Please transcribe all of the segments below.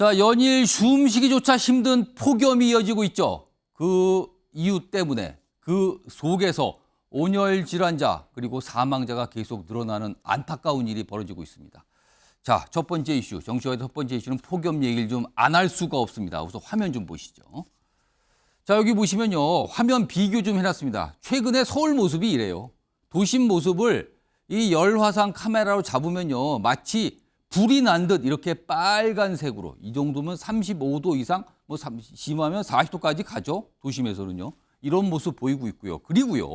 자, 연일 숨쉬기조차 힘든 폭염이 이어지고 있죠. 그 이유 때문에 그 속에서 온열 질환자 그리고 사망자가 계속 늘어나는 안타까운 일이 벌어지고 있습니다. 자, 첫 번째 이슈, 정치화의 첫 번째 이슈는 폭염 얘기를 좀 안 할 수가 없습니다. 우선 화면 좀 보시죠. 자, 여기 보시면요. 화면 비교 좀 해놨습니다. 최근에 서울 모습이 이래요. 도심 모습을 이 열화상 카메라로 잡으면요. 마치 불이 난 듯 이렇게 빨간색으로, 이 정도면 35도 이상, 뭐 심하면 40도까지 가죠. 도심에서는요. 이런 모습 보이고 있고요. 그리고요.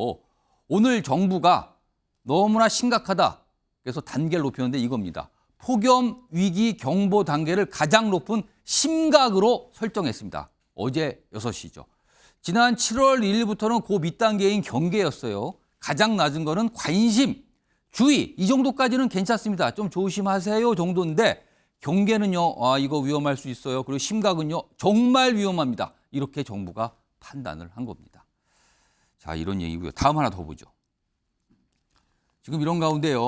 오늘 정부가 너무나 심각하다. 그래서 단계를 높였는데 이겁니다. 폭염 위기 경보 단계를 가장 높은 심각으로 설정했습니다. 어제 6시죠. 지난 7월 1일부터는 그 밑단계인 경계였어요. 가장 낮은 거는 관심, 주의 이 정도까지는 괜찮습니다. 좀 조심하세요 정도인데 경계는요. 이거 위험할 수 있어요. 그리고 심각은요. 정말 위험합니다. 이렇게 정부가 판단을 한 겁니다. 자, 이런 얘기고요. 다음 하나 더 보죠. 지금 이런 가운데요.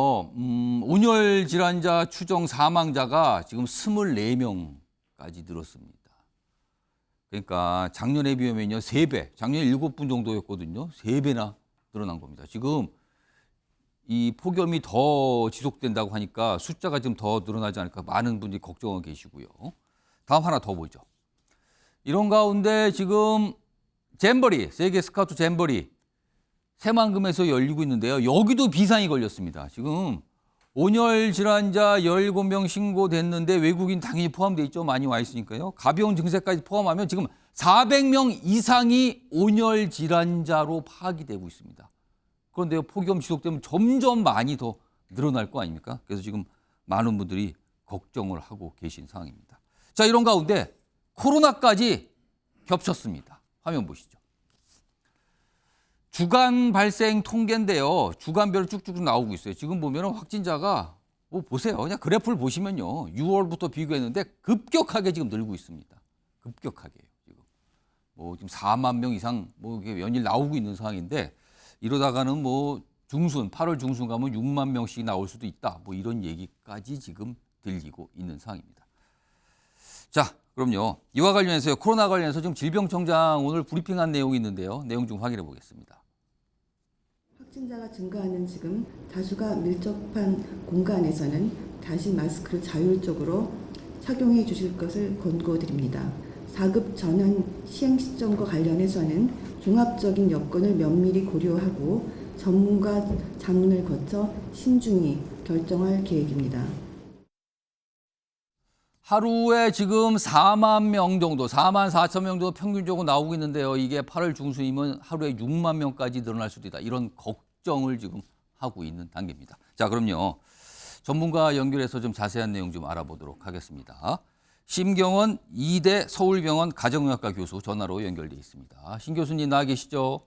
온열 질환자 추정 사망자가 지금 24명까지 늘었습니다. 그러니까 작년에 비하면요. 3배, 작년에 7분 정도였거든요. 3배나 늘어난 겁니다. 지금 이 폭염이 더 지속된다고 하니까 숫자가 좀 더 늘어나지 않을까 많은 분들이 걱정하고 계시고요. 다음 하나 더 보죠. 이런 가운데 지금 잼버리, 세계 스카우트 잼버리 새만금에서 열리고 있는데요. 여기도 비상이 걸렸습니다. 지금 온열 질환자 17명 신고됐는데 외국인 당연히 포함되어 있죠. 많이 와 있으니까요. 가벼운 증세까지 포함하면 지금 400명 이상이 온열 질환자로 파악이 되고 있습니다. 그런데요, 폭염 지속되면 점점 많이 더 늘어날 거 아닙니까? 그래서 지금 많은 분들이 걱정을 하고 계신 상황입니다. 자, 이런 가운데 코로나까지 겹쳤습니다. 화면 보시죠. 주간 발생 통계인데요. 주간별로 쭉쭉 나오고 있어요. 지금 보면 확진자가 뭐 보세요. 그냥 그래프를 보시면요. 6월부터 비교했는데 급격하게 지금 늘고 있습니다. 급격하게요. 지금 4만 명 이상 뭐 연일 나오고 있는 상황인데 이러다가는 뭐 8월 중순 가면 6만 명씩 나올 수도 있다. 뭐 이런 얘기까지 지금 들리고 있는 상황입니다. 자, 그럼요. 이와 관련해서요. 코로나 관련해서 지금 질병청장 오늘 브리핑한 내용이 있는데요. 내용 좀 확인해 보겠습니다. 확진자가 증가하는 지금 다수가 밀접한 공간에서는 다시 마스크를 자율적으로 착용해 주실 것을 권고드립니다. 4급 전환 시행 시점과 관련해서는 종합적인 여건을 면밀히 고려하고 전문가 자문을 거쳐 신중히 결정할 계획입니다. 하루에 지금 4만 명 정도, 4만 4천 명 정도 평균적으로 나오고 있는데요. 이게 8월 중순이면 하루에 6만 명까지 늘어날 수도 있다. 이런 걱정을 지금 하고 있는 단계입니다. 자, 그럼요. 전문가 연결해서 좀 자세한 내용 좀 알아보도록 하겠습니다. 심경원 이대 서울병원 가정의학과 교수 전화로 연결돼 있습니다. 신 교수님 나와 계시죠?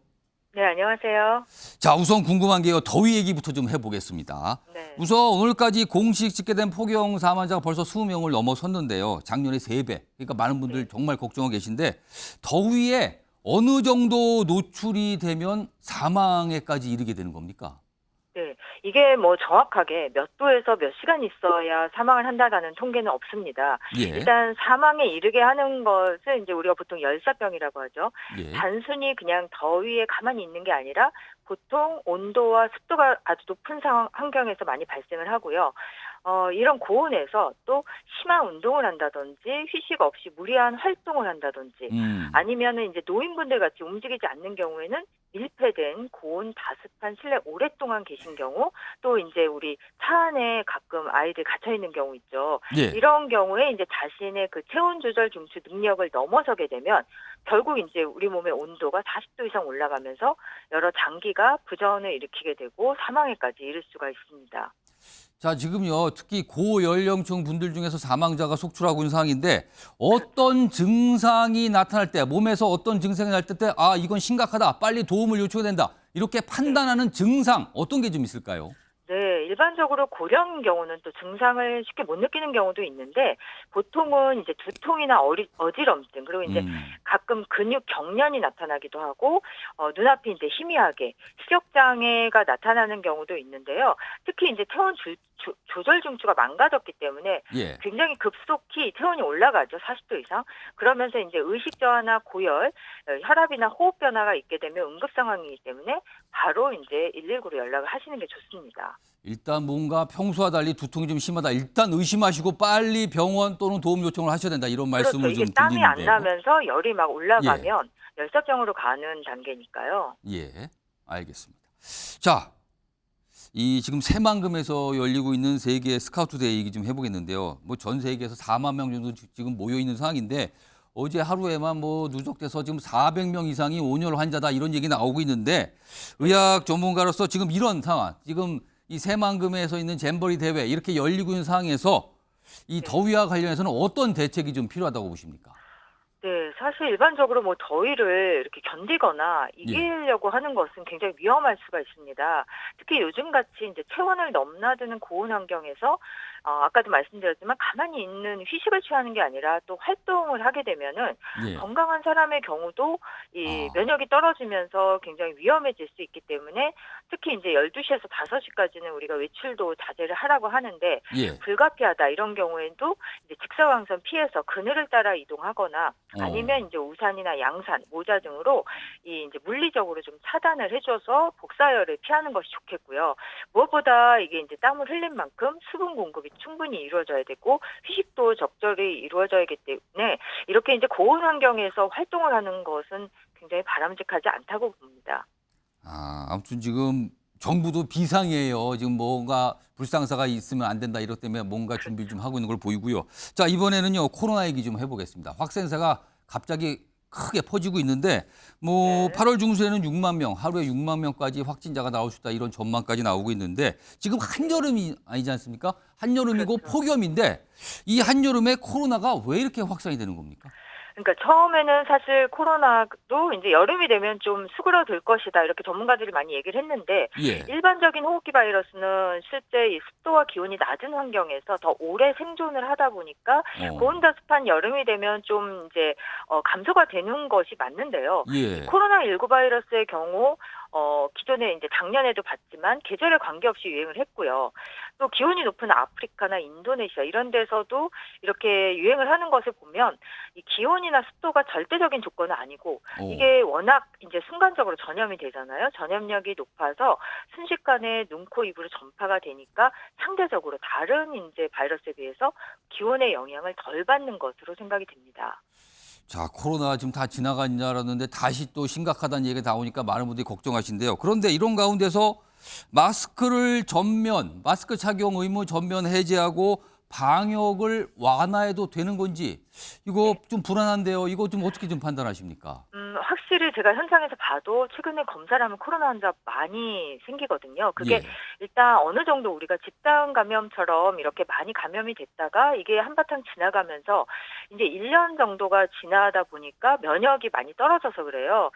네, 안녕하세요. 자, 우선 궁금한 게요. 더위 얘기부터 좀 해보겠습니다. 네. 우선 오늘까지 공식 집계된 폭염 사망자가 벌써 20명을 넘어섰는데요. 작년에 3배. 그러니까 많은 분들 정말 걱정하고 계신데 더위에 어느 정도 노출이 되면 사망에까지 이르게 되는 겁니까? 네, 이게 뭐 정확하게 몇 도에서 몇 시간 있어야 사망을 한다는 통계는 없습니다. 예. 일단 사망에 이르게 하는 것은 이제 우리가 보통 열사병이라고 하죠. 예. 단순히 그냥 더위에 가만히 있는 게 아니라 보통 온도와 습도가 아주 높은 상황, 환경에서 많이 발생을 하고요. 이런 고온에서 또 심한 운동을 한다든지 휴식 없이 무리한 활동을 한다든지 아니면은 이제 노인분들 같이 움직이지 않는 경우에는 밀폐된 고온 다습한 실내 오랫동안 계신 경우 또 이제 우리 차 안에 가끔 아이들 갇혀 있는 경우 있죠. 예. 이런 경우에 이제 자신의 그 체온 조절 중추 능력을 넘어서게 되면 결국 이제 우리 몸의 온도가 40도 이상 올라가면서 여러 장기가 부전을 일으키게 되고 사망에까지 이를 수가 있습니다. 자, 지금요. 특히 고연령층 분들 중에서 사망자가 속출하고 있는 상황인데 어떤 증상이 나타날 때, 몸에서 어떤 증상이 날 때 이건 심각하다. 빨리 도움을 요청해야 된다. 이렇게 판단하는 증상 어떤 게 좀 있을까요? 네, 일반적으로 고령인 경우는 또 증상을 쉽게 못 느끼는 경우도 있는데 보통은 이제 두통이나 어지럼증 그리고 이제 가끔 근육 경련이 나타나기도 하고 눈앞이 이제 희미하게 시력 장애가 나타나는 경우도 있는데요. 특히 이제 체온 조절 중추가 망가졌기 때문에 예. 굉장히 급속히 체온이 올라가죠. 40도 이상. 그러면서 이제 의식 저하나 고열, 혈압이나 호흡 변화가 있게 되면 응급 상황이기 때문에 바로 이제 119로 연락을 하시는 게 좋습니다. 일단 뭔가 평소와 달리 두통이 좀 심하다. 일단 의심하시고 빨리 병원 또는 도움 요청을 하셔야 된다. 이런 말씀을 그렇죠. 이게 좀 땀이 안 드리는데요. 나면서 열이 막 올라가면 열사병으로 가는 단계니까요. 예, 알겠습니다. 자, 이 지금 새만금에서 열리고 있는 세계 스카우트 대회 얘기 좀 해보겠는데요. 뭐 전 세계에서 4만 명 정도 지금 모여 있는 상황인데 어제 하루에만 뭐 누적돼서 지금 400명 이상이 온열 환자다 이런 얘기 나오고 있는데 의학 전문가로서 지금 이런 상황, 지금 이 새만금에서 있는 잼버리 대회 이렇게 열리고 있는 상황에서 이 더위와 관련해서는 어떤 대책이 좀 필요하다고 보십니까? 네, 사실 일반적으로 뭐 더위를 이렇게 견디거나 이기려고 하는 것은 굉장히 위험할 수가 있습니다. 특히 요즘같이 이제 체온을 넘나드는 고온 환경에서 아까도 말씀드렸지만 가만히 있는 휴식을 취하는 게 아니라 또 활동을 하게 되면은 예. 건강한 사람의 경우도 이 면역이 떨어지면서 굉장히 위험해질 수 있기 때문에 특히 이제 12시에서 5시까지는 우리가 외출도 자제를 하라고 하는데 예. 불가피하다 이런 경우에도 이제 직사광선 피해서 그늘을 따라 이동하거나 아니면 이제 우산이나 양산, 모자 등으로 이 이제 물리적으로 좀 차단을 해줘서 복사열을 피하는 것이 좋겠고요. 무엇보다 이게 이제 땀을 흘린 만큼 수분 공급이 충분히 이루어져야 되고 휴식도 적절히 이루어져야기 때문에 이렇게 이제 고온 환경에서 활동을 하는 것은 굉장히 바람직하지 않다고 봅니다. 아무튼 지금 정부도 비상이에요. 지금 뭔가 불상사가 있으면 안 된다 이것 때문에 뭔가 준비 좀 하고 있는 걸 보이고요. 자, 이번에는요 코로나 얘기 좀 해보겠습니다. 확산세가 갑자기 크게 퍼지고 있는데 뭐 8월 중순에는 6만 명, 하루에 6만 명까지 확진자가 나올 수 있다 이런 전망까지 나오고 있는데 지금 한여름이 아니지 않습니까? 한여름이고 그렇죠. 폭염인데 이 한여름에 코로나가 왜 이렇게 확산이 되는 겁니까? 그러니까 처음에는 사실 코로나도 이제 여름이 되면 좀 수그러들 것이다 이렇게 전문가들이 많이 얘기를 했는데 예. 일반적인 호흡기 바이러스는 실제 이 습도와 기온이 낮은 환경에서 더 오래 생존을 하다 보니까 고온다습한 여름이 되면 좀 이제 감소가 되는 것이 맞는데요. 예. 코로나19 바이러스의 경우 기존에 이제 작년에도 봤지만 계절에 관계없이 유행을 했고요. 또 기온이 높은 아프리카나 인도네시아 이런 데서도 이렇게 유행을 하는 것을 보면 이 기온이나 습도가 절대적인 조건은 아니고 이게 워낙 이제 순간적으로 전염이 되잖아요. 전염력이 높아서 순식간에 눈, 코, 입으로 전파가 되니까 상대적으로 다른 이제 바이러스에 비해서 기온의 영향을 덜 받는 것으로 생각이 됩니다. 자, 코로나 지금 다 지나간 줄 알았는데 다시 또 심각하다는 얘기가 나오니까 많은 분들이 걱정하신대요. 그런데 이런 가운데서 마스크 착용 의무 전면 해제하고 방역을 완화해도 되는 건지 이거 좀 불안한데요. 이거 좀 어떻게 좀 판단하십니까? 확실히 제가 현장에서 봐도 최근에 검사를 하면 코로나 환자 많이 생기거든요. 그게 예. 일단 어느 정도 우리가 집단 감염처럼 이렇게 많이 감염이 됐다가 이게 한바탕 지나가면서 이제 1년 정도가 지나다 보니까 면역이 많이 떨어져서 그래요.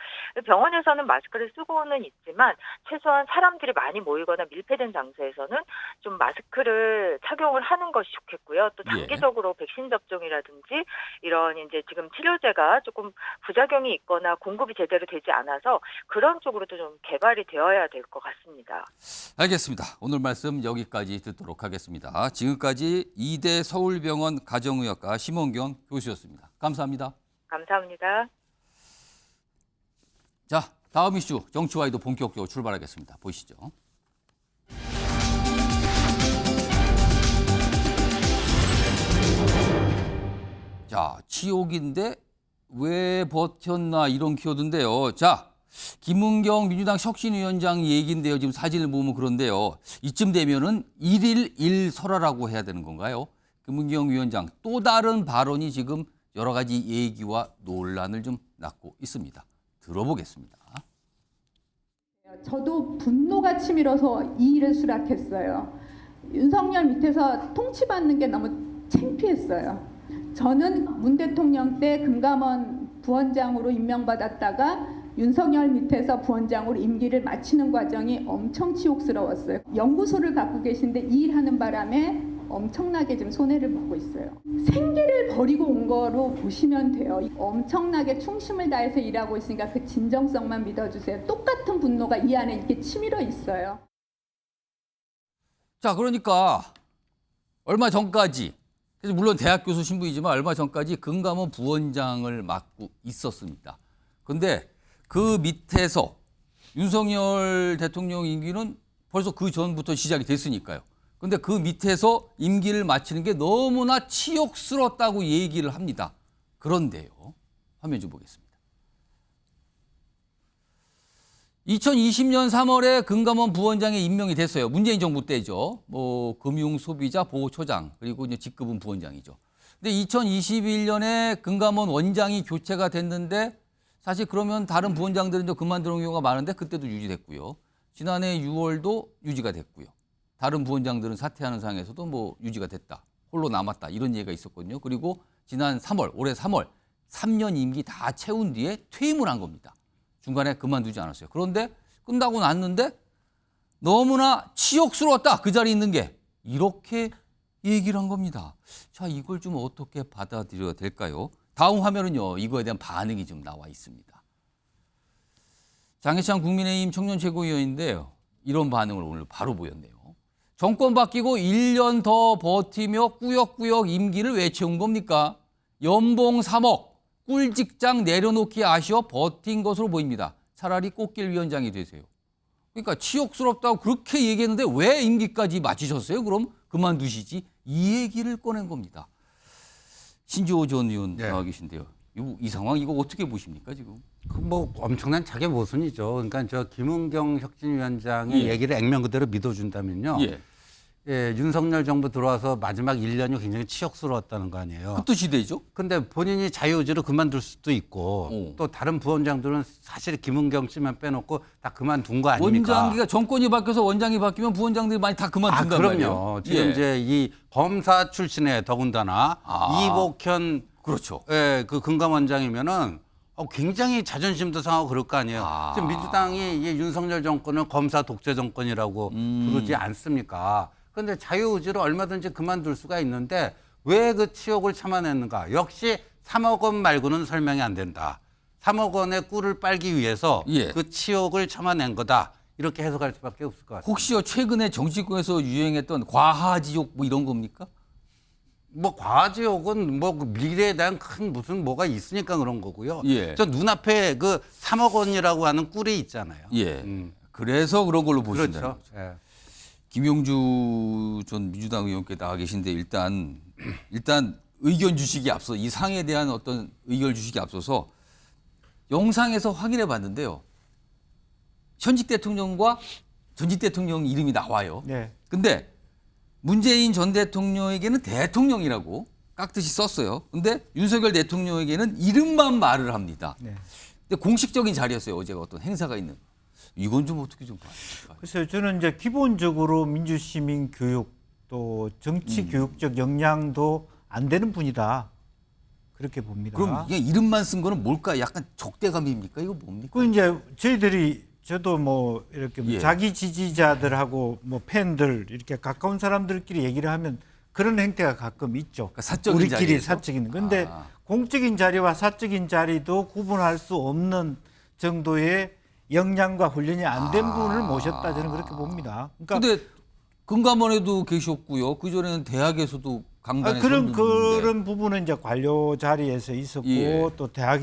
병원에서는 마스크를 쓰고는 있지만 최소한 사람들이 많이 모이거나 밀폐된 장소에서는 좀 마스크를 착용을 하는 것이 좋겠고요. 또 장기적으로 백신 접종이라든지 이런 이제 지금 치료제가 조금 부작용이 있거나 공급이 제대로 되지 않아서 그런 쪽으로도 좀 개발이 되어야 될 것 같습니다. 알겠습니다. 오늘 말씀 여기까지 듣도록 하겠습니다. 지금까지 이대 서울병원 가정의학과 심원경 교수였습니다. 감사합니다. 감사합니다. 자, 다음 이슈 정치와이도 본격적으로 출발하겠습니다. 보시죠. 자, 치욕인데 왜 버텼나 이런 키워드인데요. 자, 김은경 민주당 혁신위원장 얘기인데요. 지금 사진을 보면 그런데요. 이쯤 되면은 1일 1설화라고 해야 되는 건가요? 김은경 위원장 또 다른 발언이 지금 여러 가지 얘기와 논란을 좀 낳고 있습니다. 들어보겠습니다. 저도 분노가 치밀어서 이 일을 수락했어요. 윤석열 밑에서 통치받는 게 너무 창피했어요. 저는 문 대통령 때 금감원 부원장으로 임명받았다가 윤석열 밑에서 부원장으로 임기를 마치는 과정이 엄청 치욕스러웠어요. 연구소를 갖고 계신데 이 일하는 바람에 엄청나게 지금 손해를 보고 있어요. 생계를 버리고 온 거로 보시면 돼요. 엄청나게 충심을 다해서 일하고 있으니까 그 진정성만 믿어주세요. 똑같은 분노가 이 안에 이렇게 치밀어 있어요. 자, 그러니까 얼마 전까지, 그래서 물론 대학 교수 신분이지만 얼마 전까지 금감원 부원장을 맡고 있었습니다. 그런데 그 밑에서 윤석열 대통령 임기는 벌써 그 전부터 시작이 됐으니까요. 그런데 그 밑에서 임기를 마치는 게 너무나 치욕스럽다고 얘기를 합니다. 그런데요. 화면 좀 보겠습니다. 2020년 3월에 금감원 부원장에 임명이 됐어요. 문재인 정부 때죠. 뭐 금융소비자보호처장 그리고 이제 직급은 부원장이죠. 근데 2021년에 금감원 원장이 교체가 됐는데 사실 그러면 다른 부원장들은 좀 그만두는 경우가 많은데 그때도 유지됐고요. 지난해 6월도 유지가 됐고요. 다른 부원장들은 사퇴하는 상황에서도 뭐 유지가 됐다. 홀로 남았다. 이런 얘기가 있었거든요. 그리고 지난 3월, 올해 3월 3년 임기 다 채운 뒤에 퇴임을 한 겁니다. 중간에 그만두지 않았어요. 그런데 끝나고 났는데 너무나 치욕스러웠다. 그 자리에 있는 게. 이렇게 얘기를 한 겁니다. 자, 이걸 좀 어떻게 받아들여야 될까요? 다음 화면은요. 이거에 대한 반응이 좀 나와 있습니다. 장해찬 국민의힘 청년 최고위원인데요. 이런 반응을 오늘 바로 보였네요. 정권 바뀌고 1년 더 버티며 꾸역꾸역 임기를 왜 채운 겁니까? 연봉 3억. 꿀직장 내려놓기 아쉬워 버틴 것으로 보입니다. 차라리 꽃길 위원장이 되세요. 그러니까 치욕스럽다고 그렇게 얘기했는데 왜 임기까지 마치셨어요? 그럼 그만두시지. 이 얘기를 꺼낸 겁니다. 신지호 전 의원 나와 계신데요. 이 상황 이거 어떻게 보십니까 지금? 뭐 엄청난 자기 모순이죠. 그러니까 저 김은경 혁신위원장의 얘기를 액면 그대로 믿어준다면요. 윤석열 정부 들어와서 마지막 1년이 굉장히 치욕스러웠다는 거 아니에요. 그것도 시대죠. 근데 본인이 자유의지로 그만둘 수도 있고 또 다른 부원장들은 사실 김은경 씨만 빼놓고 다 그만둔 거 아닙니까? 원장기가 정권이 바뀌어서 원장이 바뀌면 부원장들이 많이 다 그만둔단 말이에요. 그럼요. 지금 이제 이 검사 출신의 더군다나 이복현 그렇죠. 그 금감원장이면은 굉장히 자존심도 상하고 그럴 거 아니에요. 지금 민주당이 이 윤석열 정권을 검사 독재 정권이라고 부르지 않습니까? 그런데 자유의지로 얼마든지 그만둘 수가 있는데 왜 그 치욕을 참아냈는가? 역시 3억 원 말고는 설명이 안 된다. 3억 원의 꿀을 빨기 위해서 그 치욕을 참아낸 거다. 이렇게 해석할 수밖에 없을 것 같아요. 혹시요 최근에 정치권에서 유행했던 과하지욕 뭐 이런 겁니까? 뭐 과지욕은 뭐 미래에 대한 큰 무슨 뭐가 있으니까 그런 거고요. 저 눈앞에 그 3억 원이라고 하는 꿀이 있잖아요. 그래서 그런 걸로 보신다. 그렇죠. 김용주 전 민주당 의원께 나와 계신데 일단 의견 주식이 앞서 이 상에 대한 어떤 의견 주식이 앞서서 영상에서 확인해 봤는데요. 현직 대통령과 전직 대통령 이름이 나와요. 근데 문재인 전 대통령에게는 대통령이라고 깍듯이 썼어요. 근데 윤석열 대통령에게는 이름만 말을 합니다. 근데 공식적인 자리였어요. 어제가 어떤 행사가 있는. 이건 좀 어떻게 좀 봐요. 글쎄요, 저는 이제 기본적으로 민주시민 교육 또 정치 교육적 역량도 안 되는 분이다. 그렇게 봅니다. 그럼 이게 이름만 쓴 거는 뭘까? 약간 적대감입니까? 이거 뭡니까? 그 이제 저도 뭐 이렇게 자기 지지자들하고 뭐 팬들 이렇게 가까운 사람들끼리 얘기를 하면 그런 행태가 가끔 있죠. 그러니까 사적인 우리끼리 자리에서? 사적인. 근데 공적인 자리와 사적인 자리도 구분할 수 없는 정도의 역량과 훈련이 안 된 분을 모셨다 저는 그렇게 봅니다. 그러니까 근데 금감원에도 계셨고요. 그 전에는 대학에서도 강단에 그런 부분은 이제 관료 자리에서 있었고 또 대학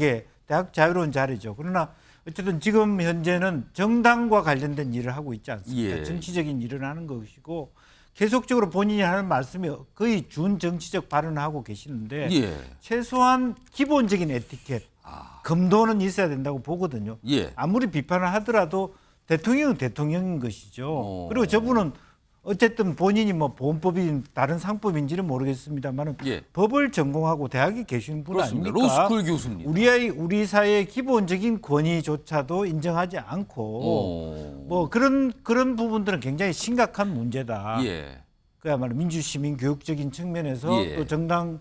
자유로운 자리죠. 그러나 어쨌든 지금 현재는 정당과 관련된 일을 하고 있지 않습니까? 정치적인 일을 하는 것이고 계속적으로 본인이 하는 말씀이 거의 준정치적 발언을 하고 계시는데 최소한 기본적인 에티켓, 금도는 있어야 된다고 보거든요. 아무리 비판을 하더라도 대통령은 대통령인 것이죠. 그리고 저분은 어쨌든 본인이 뭐 보험법인 다른 상법인지는 모르겠습니다만 법을 전공하고 대학에 계신 분 그렇습니다. 아닙니까? 로스쿨 교수입니다. 우리 사회의 기본적인 권위조차도 인정하지 않고 뭐 그런 부분들은 굉장히 심각한 문제다. 그야말로 민주시민 교육적인 측면에서 또 정당의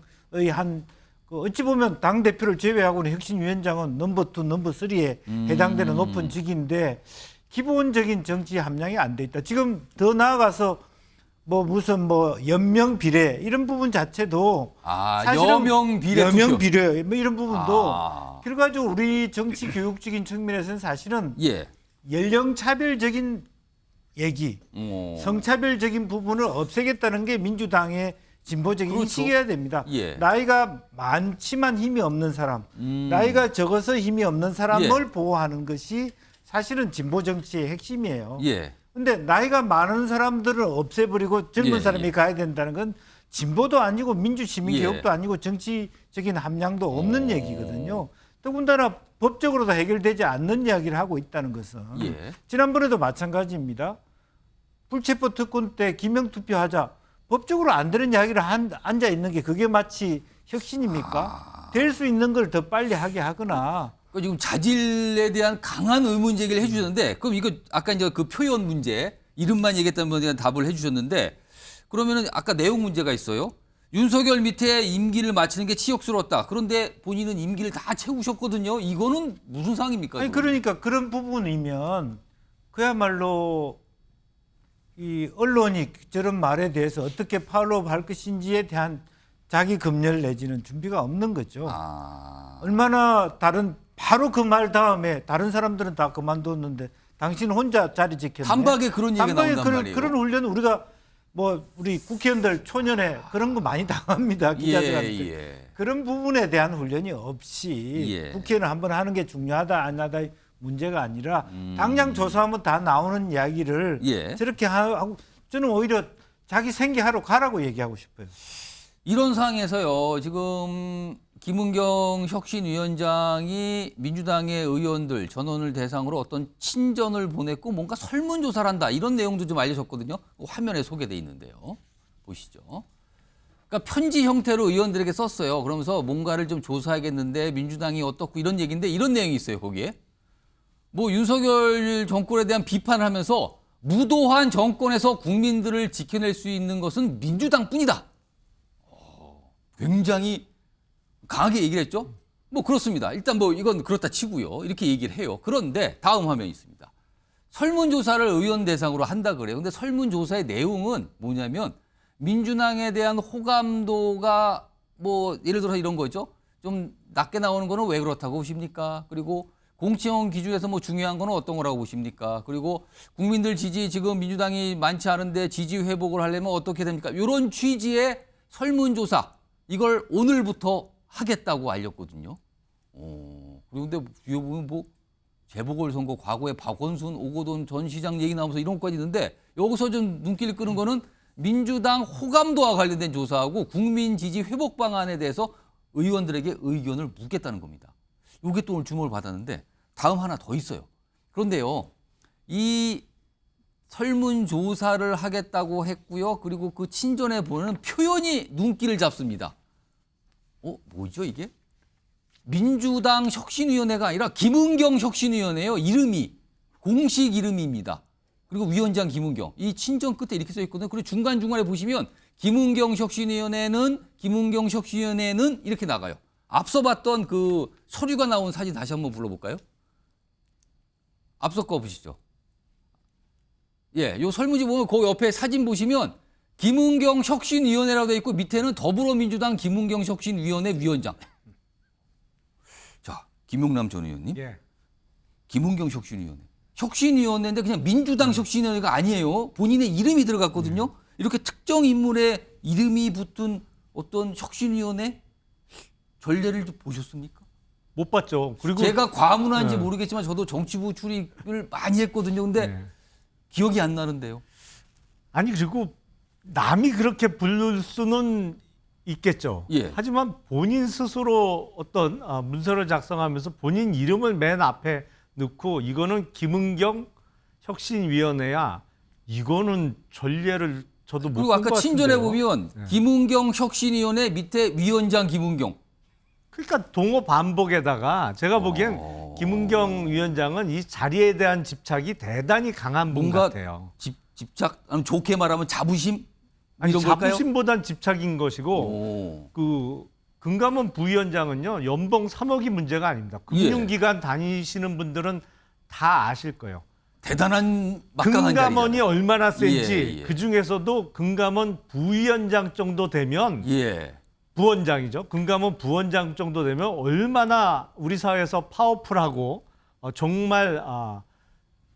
어찌 보면 당 대표를 제외하고는 혁신위원장은 넘버 2, 넘버 3에 해당되는 높은 직인데 기본적인 정치 함량이 안 돼 있다. 지금 더 나아가서 뭐 무슨 뭐 연명 비례 이런 부분 자체도 사실은 여명 비례 뭐 이런 부분도 그래가지고 우리 정치 교육적인 측면에서는 사실은 연령 차별적인 얘기, 성차별적인 부분을 없애겠다는 게 민주당의 진보적인 그렇죠. 인식이어야 됩니다. 예. 나이가 많지만 힘이 없는 사람, 나이가 적어서 힘이 없는 사람을 보호하는 것이 사실은 진보 정치의 핵심이에요. 예. 근데 나이가 많은 사람들을 없애버리고 젊은 예, 사람이 예. 가야 된다는 건 진보도 아니고 민주시민개혁도 아니고 정치적인 함량도 없는 얘기거든요. 더군다나 법적으로도 해결되지 않는 이야기를 하고 있다는 것은 예. 지난번에도 마찬가지입니다. 불체포 특권 때 기명투표하자. 법적으로 안 되는 이야기를 앉아 있는 게 그게 마치 혁신입니까? 될 수 있는 걸 더 빨리 하게 하거나. 지금 자질에 대한 강한 의문 제기를 해주셨는데, 그럼 이거 아까 이제 그 표현 문제, 이름만 얘기했던 분에 대한 답을 해주셨는데, 그러면은 아까 내용 문제가 있어요. 윤석열 밑에 임기를 마치는 게 치욕스러웠다. 그런데 본인은 임기를 다 채우셨거든요. 이거는 무슨 상황입니까? 아니 그러니까 그런 부분이면 그야말로 이 언론이 저런 말에 대해서 어떻게 팔로우할 것인지에 대한 자기 검열 내지는 준비가 없는 거죠. 얼마나 바로 그 말 다음에 다른 사람들은 다 그만뒀는데 당신은 혼자 자리 지켰네. 단박에 그런 얘기가 나온단 말이에요. 그런 훈련은 우리가 우리 국회의원들 초년에 그런 거 많이 당합니다. 기자들한테. 예. 그런 부분에 대한 훈련이 없이 국회의원 한번 하는 게 중요하다 안 하다 문제가 아니라 당장 조사하면 다 나오는 이야기를 저렇게 하고 저는 오히려 자기 생계하러 가라고 얘기하고 싶어요. 이런 상황에서요. 지금 김은경 혁신위원장이 민주당의 의원들 전원을 대상으로 어떤 친전을 보냈고 뭔가 설문조사를 한다. 이런 내용도 좀 알려졌거든요. 화면에 소개돼 있는데요. 보시죠. 그러니까 편지 형태로 의원들에게 썼어요. 그러면서 뭔가를 좀 조사하겠는데 민주당이 어떻고 이런 얘기인데 이런 내용이 있어요. 거기에. 뭐 윤석열 정권에 대한 비판을 하면서 무도한 정권에서 국민들을 지켜낼 수 있는 것은 민주당뿐이다. 굉장히 강하게 얘기를 했죠. 뭐 그렇습니다. 일단 뭐 이건 그렇다 치고요. 이렇게 얘기를 해요. 그런데 다음 화면이 있습니다. 설문조사를 의원 대상으로 한다 그래요. 근데 설문조사의 내용은 뭐냐면 민주당에 대한 호감도가 뭐 예를 들어서 이런 거죠. 좀 낮게 나오는 거는 왜 그렇다고 보십니까? 그리고 공천 기준에서 뭐 중요한 거는 어떤 거라고 보십니까? 그리고 국민들 지지 지금 민주당이 많지 않은데 지지 회복을 하려면 어떻게 됩니까? 이런 취지의 설문조사 이걸 오늘부터 하겠다고 알렸거든요. 그런데 뒤에 보면 뭐 재보궐선거 과거에 박원순, 오거돈 전 시장 얘기 나오면서 이런 것까지 있는데 여기서 좀 눈길을 끄는 거는 민주당 호감도와 관련된 조사하고 국민 지지 회복 방안에 대해서 의원들에게 의견을 묻겠다는 겁니다. 이게 또 오늘 주목을 받았는데 다음 하나 더 있어요. 그런데요, 이 설문조사를 하겠다고 했고요. 그리고 그 친전에 보는 표현이 눈길을 잡습니다. 뭐죠 이게? 민주당 혁신위원회가 아니라 김은경 혁신위원회예요. 이름이. 공식 이름입니다. 그리고 위원장 김은경. 이 친전 끝에 이렇게 써 있거든요. 그리고 중간중간에 보시면 김은경 혁신위원회는 이렇게 나가요. 앞서 봤던 그 서류가 나온 사진 다시 한번 불러볼까요? 앞서 거 보시죠. 요 설문지 보면 그 옆에 사진 보시면 김은경 혁신위원회라고 되어 있고 밑에는 더불어민주당 김은경 혁신위원회 위원장. 자, 김용남 전 의원님. 김은경 혁신위원회. 혁신위원회인데 그냥 민주당 혁신위원회가 아니에요. 본인의 이름이 들어갔거든요. 이렇게 특정 인물의 이름이 붙은 어떤 혁신위원회 전례를 좀 보셨습니까? 못 봤죠. 그리고 제가 과문한지 모르겠지만 저도 정치부 출입을 많이 했거든요. 근데 기억이 안 나는데요. 아니 그리고 남이 그렇게 부를 수는 있겠죠. 하지만 본인 스스로 어떤 문서를 작성하면서 본인 이름을 맨 앞에 넣고 이거는 김은경 혁신위원회야. 이거는 전례를 저도 못 본 것 같은데요. 그리고 아까 친전에 보면 김은경 혁신위원회 밑에 위원장 김은경. 그러니까 동호 반복에다가 제가 보기엔 김은경 위원장은 이 자리에 대한 집착이 대단히 강한 분 같아요. 집착? 좋게 말하면 자부심? 아니, 이런 걸까요? 자부심보단 집착인 것이고 그 금감원 부위원장은요 연봉 3억이 문제가 아닙니다. 금융기관 다니시는 분들은 다 아실 거예요. 대단한 막강한 금감원이 자리잖아요. 얼마나 센지 그 중에서도 금감원 부위원장 정도 되면 부원장이죠. 금감원 부원장 정도 되면 얼마나 우리 사회에서 파워풀하고 정말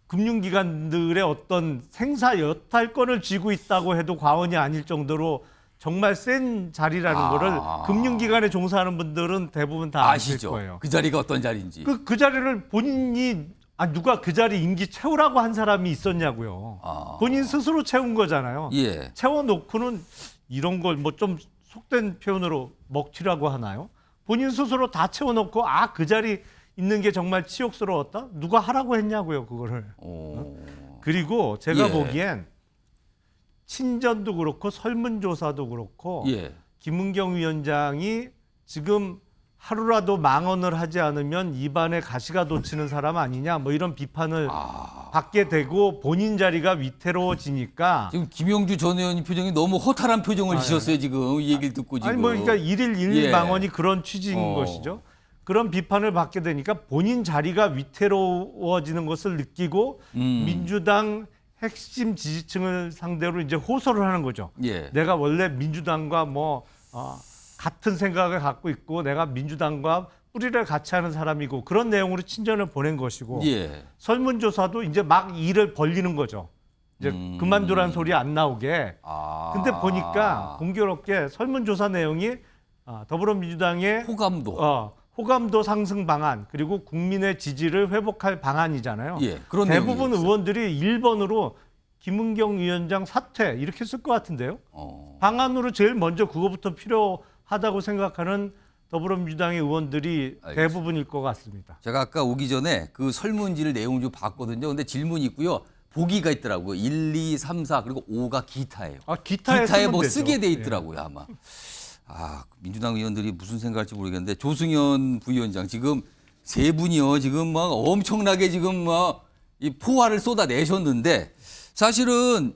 금융기관들의 어떤 생사 여탈권을 쥐고 있다고 해도 과언이 아닐 정도로 정말 센 자리라는 거를 금융기관에 종사하는 분들은 대부분 다 아실 아시죠? 거예요. 그 자리가 어떤 자리인지. 그 자리를 본인이 누가 그 자리 임기 채우라고 한 사람이 있었냐고요. 본인 스스로 채운 거잖아요. 예. 채워놓고는 이런 걸 뭐 좀 속된 표현으로 먹튀라고 하나요? 본인 스스로 다 채워놓고 그 자리 있는 게 정말 치욕스러웠다? 누가 하라고 했냐고요, 그거를. 그리고 제가 예. 보기엔 친전도 그렇고 설문조사도 그렇고 예. 김은경 위원장이 지금 하루라도 망언을 하지 않으면 입안에 가시가 돋치는 사람 아니냐 뭐 이런 비판을 받게 되고 본인 자리가 위태로워지니까 지금 김영주 전 의원님 표정이 너무 허탈한 표정을 지셨어요, 지금. 이 얘기를 듣고 지금. 아니 뭐 그러니까 일일 일일 예. 망언이 그런 취지인 것이죠. 그런 비판을 받게 되니까 본인 자리가 위태로워지는 것을 느끼고 민주당 핵심 지지층을 상대로 이제 호소를 하는 거죠. 예. 내가 원래 민주당과 같은 생각을 갖고 있고 내가 민주당과 뿌리를 같이 하는 사람이고 그런 내용으로 친전을 보낸 것이고 예. 설문조사도 이제 막 일을 벌리는 거죠. 이제 그만두라는 소리 안 나오게. 근데 보니까 공교롭게 설문조사 내용이 더불어민주당의 호감도 상승 방안 그리고 국민의 지지를 회복할 방안이잖아요. 예, 그런 대부분 내용이었어요. 의원들이 1번으로 김은경 위원장 사퇴 이렇게 쓸 것 같은데요. 방안으로 제일 먼저 그거부터 필요하다고 생각하는 더불어민주당의 의원들이 알겠습니다. 대부분일 것 같습니다. 제가 아까 오기 전에 그 설문지를 내용 좀 봤거든요. 근데 질문이 있고요. 보기가 있더라고요. 1, 2, 3, 4 그리고 5가 기타예요. 기타에 기타에 뭐 쓰면 쓰게 되죠. 돼 있더라고요, 아마. 민주당 의원들이 무슨 생각할지 모르겠는데 조승현 부위원장 지금 세 분이요. 지금 막 엄청나게 지금 막 이 포화를 쏟아내셨는데 사실은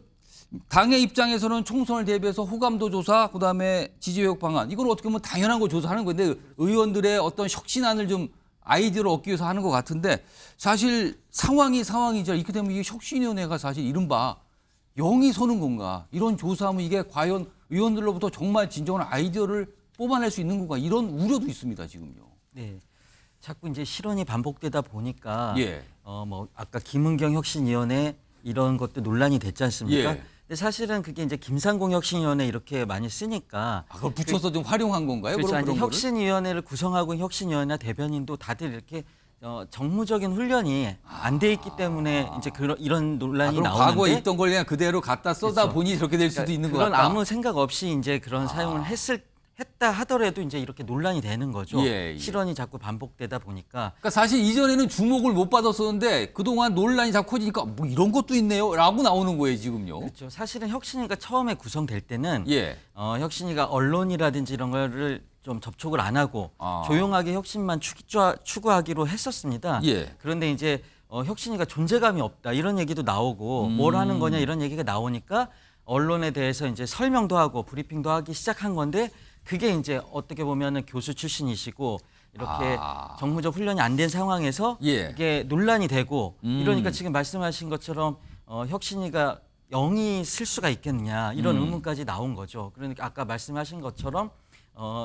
당의 입장에서는 총선을 대비해서 호감도 조사, 그다음에 지지회복 방안 이건 어떻게 보면 당연한 거 조사하는 건데 의원들의 어떤 혁신안을 좀 아이디어를 얻기 위해서 하는 것 같은데 사실 상황이죠. 이렇게 되면 이게 혁신위원회가 사실 이른바 영이 서는 건가? 이런 조사하면 이게 과연 의원들로부터 정말 진정한 아이디어를 뽑아낼 수 있는 건가? 이런 우려도 있습니다, 지금요. 네. 자꾸 이제 실언이 반복되다 보니까 예. 아까 김은경 혁신위원회 이런 것도 논란이 됐지 않습니까? 예. 근데 사실은 그게 이제 김상공 혁신위원회 이렇게 많이 쓰니까 그걸 붙여서 좀 활용한 건가요? 그렇죠. 그런 이제 거를? 혁신위원회를 구성하고 있는 혁신위원회나 대변인도 다들 이렇게 정무적인 훈련이 안 돼 있기 때문에 이제 이런 논란이 그럼 나오는데 과거에 있던 걸 그냥 그대로 갖다 써다 그렇죠. 보니 저렇게 될 수도 있는 것 그런 같다. 아무 생각 없이 이제 그런 사용을 했다 하더라도 이제 이렇게 논란이 되는 거죠. 예. 실언이 자꾸 반복되다 보니까 그러니까 사실 이전에는 주목을 못 받았었는데 그동안 논란이 자꾸 커지니까 뭐 이런 것도 있네요 라고 나오는 거예요 지금요. 그렇죠. 사실은 혁신위가 처음에 구성될 때는 예. 혁신위가 언론이라든지 이런 거를 좀 접촉을 안 하고 조용하게 혁신만 추구하기로 했었습니다. 예. 그런데 이제 혁신위가 존재감이 없다 이런 얘기도 나오고 뭘 하는 거냐 이런 얘기가 나오니까 언론에 대해서 이제 설명도 하고 브리핑도 하기 시작한 건데 그게 이제 어떻게 보면은 교수 출신이시고 이렇게 정무적 훈련이 안 된 상황에서 예. 이게 논란이 되고 이러니까 지금 말씀하신 것처럼 혁신위가 영이 쓸 수가 있겠느냐 이런 의문까지 나온 거죠. 그러니까 아까 말씀하신 것처럼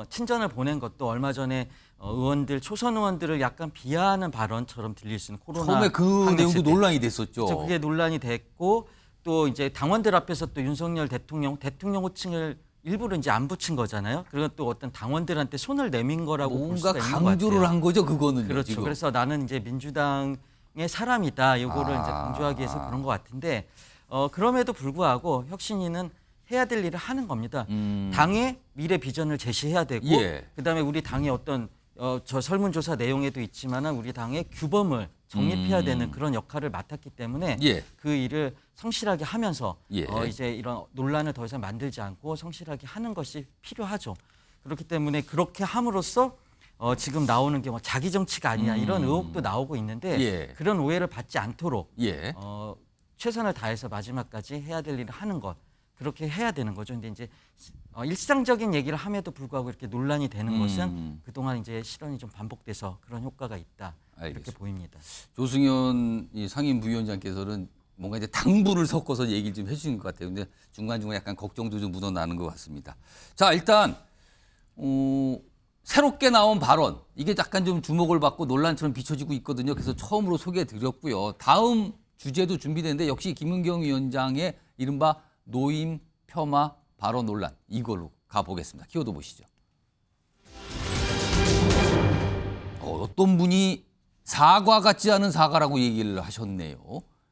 친전을 보낸 것도 얼마 전에 의원들 초선 의원들을 약간 비하하는 발언처럼 들릴 수 있는 코로나 처음에 그 내용도 논란이 됐었죠. 그렇죠. 그게 논란이 됐고 또 이제 당원들 앞에서 또 윤석열 대통령 호칭을 일부러 이제 안 붙인 거잖아요. 그리고 또 어떤 당원들한테 손을 내민 거라고 볼 뭔가 수가 있는 것 같아요. 강조를 한 거죠, 그거는. 그렇죠. 지금. 그래서 나는 이제 민주당의 사람이다. 이거를 이제 강조하기 위해서 그런 것 같은데 그럼에도 불구하고 혁신위는 해야 될 일을 하는 겁니다. 당의 미래 비전을 제시해야 되고 예. 그다음에 우리 당의 어떤 저 설문조사 내용에도 있지만은 우리 당의 규범을 정립해야 되는 그런 역할을 맡았기 때문에 예. 그 일을 성실하게 하면서 예. 이제 이런 논란을 더 이상 만들지 않고 성실하게 하는 것이 필요하죠. 그렇기 때문에 그렇게 함으로써 지금 나오는 게 뭐 자기 정치가 아니냐 이런 의혹도 나오고 있는데 예. 그런 오해를 받지 않도록 예. 최선을 다해서 마지막까지 해야 될 일을 하는 것 그렇게 해야 되는 거죠. 근데 이제 일상적인 얘기를 함에도 불구하고 이렇게 논란이 되는 것은 그동안 이제 실언이 좀 반복돼서 그런 효과가 있다 이렇게 알겠습니다. 보입니다. 조승현 이 상임 부위원장께서는 뭔가 이제 당부를 섞어서 얘기를 좀 해주신 것 같아요. 근데 중간중간 약간 걱정도 좀 묻어나는 것 같습니다. 자, 일단 새롭게 나온 발언 이게 약간 좀 주목을 받고 논란처럼 비춰지고 있거든요. 그래서 처음으로 소개해드렸고요. 다음 주제도 준비되는데 역시 김은경 위원장의 이른바 노임 폄하 발언 논란 이걸로 가보겠습니다. 키워드 보시죠. 어떤 분이 사과 같지 않은 사과라고 얘기를 하셨네요.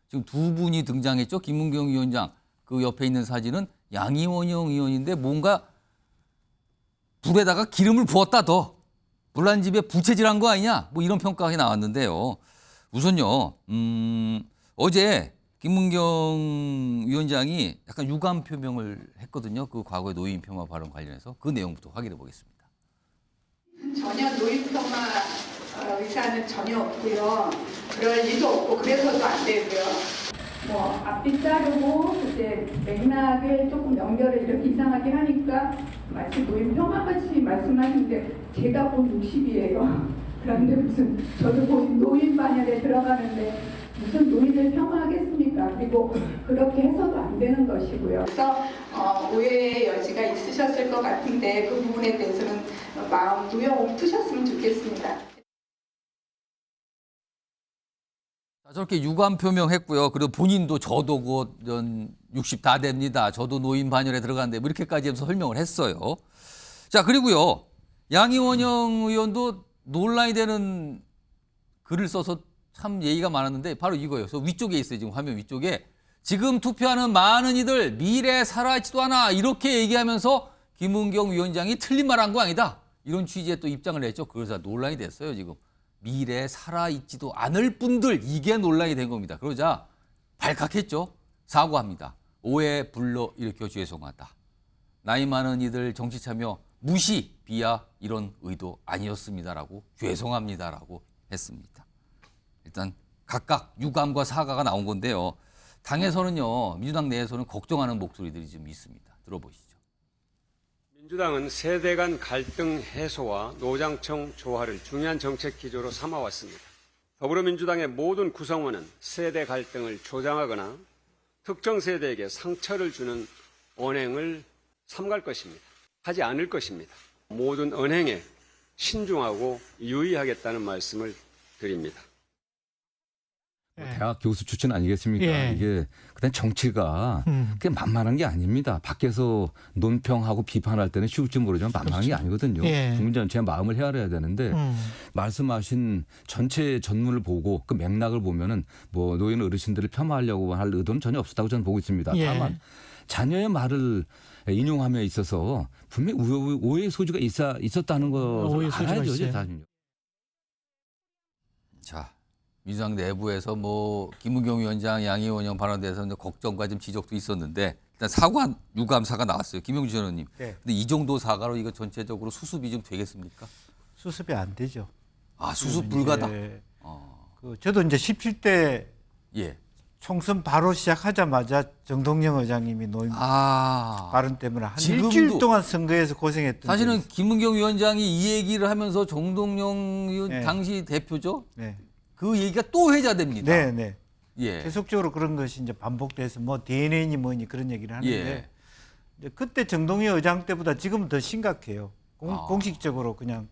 지금 두 분이 등장했죠. 김문경 위원장 그 옆에 있는 사진은 양이원영 의원인데 뭔가 불에다가 기름을 부었다 더. 불난집에 부채질한 거 아니냐? 뭐 이런 평가가 나왔는데요. 우선요. 어제 김문경 위원장이 약간 유감 표명을 했거든요. 그 과거의 노인 폄하 발언 관련해서 그 내용부터 확인해 보겠습니다. 전혀 노인 폄하 의사는 전혀 없고요. 그럴 일도 없고 그래서도 안 되고요. 뭐 앞뒤 자르고 그때 맥락을 조금 연결을 이렇게 이상하게 하니까 마치 노인 폄하같이 말씀하시는데 제가 본 60이에요. 그런데 무슨 저도 곧 노인 반열에 들어가는데 무슨 노인을 폄하하겠습니까? 그리고 그렇게 해서도 안 되는 것이고요. 그래서 오해의 여지가 있으셨을 것 같은데 그 부분에 대해서는 마음 누영 푸셨으면 좋겠습니다. 저렇게 유감 표명했고요. 그리고 본인도 저도 곧 60 다 됩니다. 저도 노인 반열에 들어가는데 뭐 이렇게까지 해서 설명을 했어요. 자, 그리고요. 양이원영 의원도 논란이 되는 글을 써서 참 예의가 많았는데 바로 이거예요. 그래서 위쪽에 있어요. 지금 화면 위쪽에. 지금 투표하는 많은 이들 미래에 살아있지도 않아. 이렇게 얘기하면서 김문경 위원장이 틀린 말 한 거 아니다. 이런 취지의 또 입장을 냈죠. 그래서 논란이 됐어요. 지금. 미래에 살아있지도 않을 분들 이게 논란이 된 겁니다. 그러자 발칵했죠. 사과합니다. 오해 불러일으켜 죄송하다. 나이 많은 이들 정치 참여 무시, 비하 이런 의도 아니었습니다라고 죄송합니다라고 했습니다. 일단 각각 유감과 사과가 나온 건데요. 당에서는요. 민주당 내에서는 걱정하는 목소리들이 좀 있습니다. 들어보시죠. 민주당은 세대 간 갈등 해소와 노장청 조화를 중요한 정책 기조로 삼아왔습니다. 더불어민주당의 모든 구성원은 세대 갈등을 조장하거나 특정 세대에게 상처를 주는 언행을 삼갈 것입니다. 하지 않을 것입니다. 모든 언행에 신중하고 유의하겠다는 말씀을 드립니다. 대학 교수 출신 아니겠습니까? 예. 이게 그냥 정치가 그게 만만한 게 아닙니다. 밖에서 논평하고 비판할 때는 쉬울지 모르지만 만만한 게 아니거든요. 예. 국민 전체의 마음을 헤아려야 되는데 말씀하신 전체 전문을 보고 그 맥락을 보면은 뭐 노인 어르신들을 폄하하려고 할 의도는 전혀 없었다고 저는 보고 있습니다. 예. 다만 자녀의 말을 인용함에 있어서 분명히 오해의 소지가 있었다는 걸 알아야죠. 사실은요. 자. 민주당 내부에서 뭐 김문경 위원장, 양이원영 발언에 대해서 걱정과 좀 지적도 있었는데 일단 사과 유감사가 나왔어요. 김용준 의원님. 네. 근데 이 정도 사과로 이거 전체적으로 수습이 좀 되겠습니까? 수습이 안 되죠. 아, 수습 불가다. 저도 이제 17대 예. 총선 바로 시작하자마자 정동영 의장님이 노인 발언 때문에 한 일주일 동안 선거에서 고생했던. 사실은 김문경 위원장이 이 얘기를 하면서 정동영 의원 네. 당시 대표죠. 네. 그 얘기가 또 회자됩니다. 네, 네. 예. 계속적으로 그런 것이 이제 반복돼서 뭐 DNA니 뭐니 그런 얘기를 하는데 예. 이제 그때 정동영 의장 때보다 지금은 더 심각해요. 공식적으로 그냥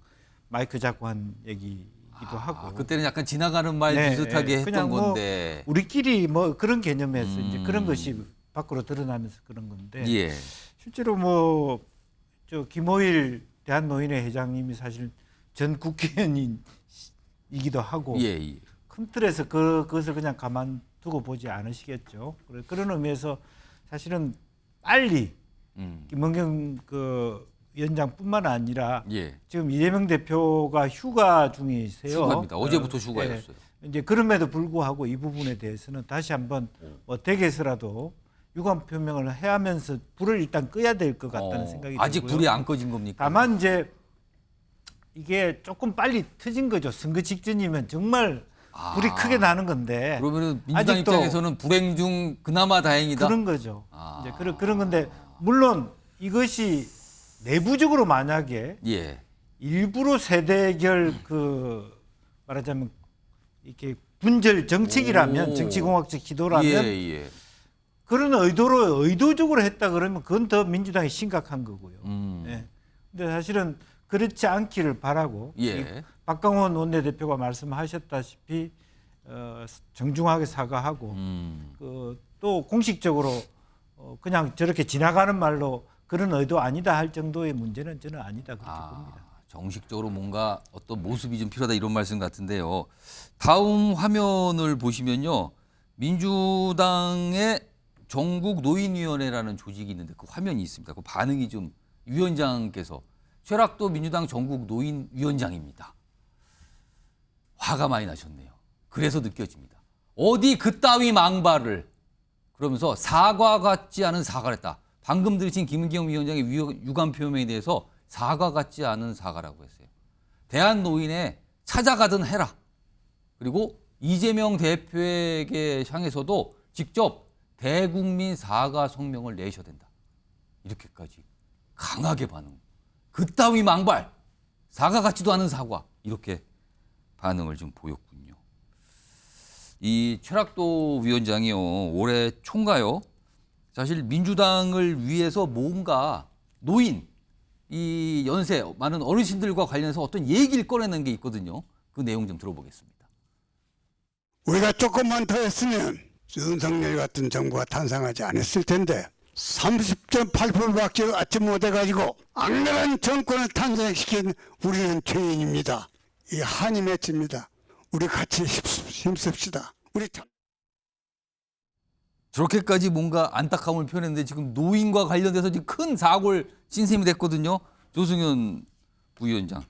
마이크 잡고 한 얘기기도 하고. 그때는 약간 지나가는 말 네, 비슷하게 했던 그냥 건데. 뭐 우리끼리 뭐 그런 개념에서 이제 그런 것이 밖으로 드러나면서 그런 건데. 예. 실제로 뭐 저 김호일 대한노인회 회장님이 사실 전 국회의원이기도 하고. 예. 큰 틀에서 그것을 그냥 가만두고 보지 않으시겠죠. 그런 의미에서 사실은 빨리 김문경 그 위원장뿐만 아니라 예. 지금 이재명 대표가 휴가 중이세요. 휴가입니다. 어제부터 휴가였어요. 이제 그럼에도 불구하고 이 부분에 대해서는 다시 한번 뭐 댁에서라도 유감 표명을 해야 하면서 불을 일단 끄야 될 것 같다는 생각이 들고요. 아직 불이 안 꺼진 겁니까? 다만 이제 이게 조금 빨리 터진 거죠. 선거 직전이면 정말 불이 크게 나는 건데. 그러면은 민주당 입장에서는 불행 중 그나마 다행이다. 그런 거죠. 이제 그런 건데 물론 이것이 내부적으로 만약에 예. 일부러 세대결 그 말하자면 이렇게 분절 정책이라면 정치공학적 기도라면 그런 의도적으로 했다 그러면 그건 더 민주당이 심각한 거고요. 예. 근데 사실은 그렇지 않기를 바라고 박강원 원내대표가 말씀하셨다시피 정중하게 사과하고 또 공식적으로 그냥 저렇게 지나가는 말로 그런 의도 아니다 할 정도의 문제는 저는 아니다 그렇게 봅니다. 정식적으로 뭔가 어떤 모습이 좀 필요하다 이런 말씀 같은데요. 다음 화면을 보시면요. 민주당의 전국 노인위원회라는 조직이 있는데 그 화면이 있습니다. 그 반응이 좀 위원장께서 최락도 민주당 전국 노인위원장입니다. 화가 많이 나셨네요. 그래서 느껴집니다. 어디 그따위 망발을 그러면서 사과 같지 않은 사과를 했다. 방금 들으신 김은경 위원장의 유감 표명에 대해서 사과 같지 않은 사과라고 했어요. 대한노인에 찾아가든 해라. 그리고 이재명 대표에게 향해서도 직접 대국민 사과 성명을 내셔야 된다. 이렇게까지 강하게 반응. 그따위 망발, 사과 같지도 않은 사과. 이렇게 반응을 좀 보였군요. 이 최락도 위원장이요. 올해 총가요. 사실 민주당을 위해서 뭔가 노인, 이 연세 많은 어르신들과 관련해서 어떤 얘기를 꺼내는 게 있거든요. 그 내용 좀 들어보겠습니다. 우리가 조금만 더 했으면 윤석열 같은 정부가 탄생하지 않았을 텐데 30.8%밖에 얻지 못해가지고 악랄한 정권을 탄생시킨 우리는 죄인입니다. 이 한이 맺힙니다. 우리 같이 힘씁시다. 우리 참... 저렇게까지 뭔가 안타까움을 표현했는데 지금 노인과 관련돼서 지금 큰 사고를 신셈이 됐거든요. 조승현 부위원장.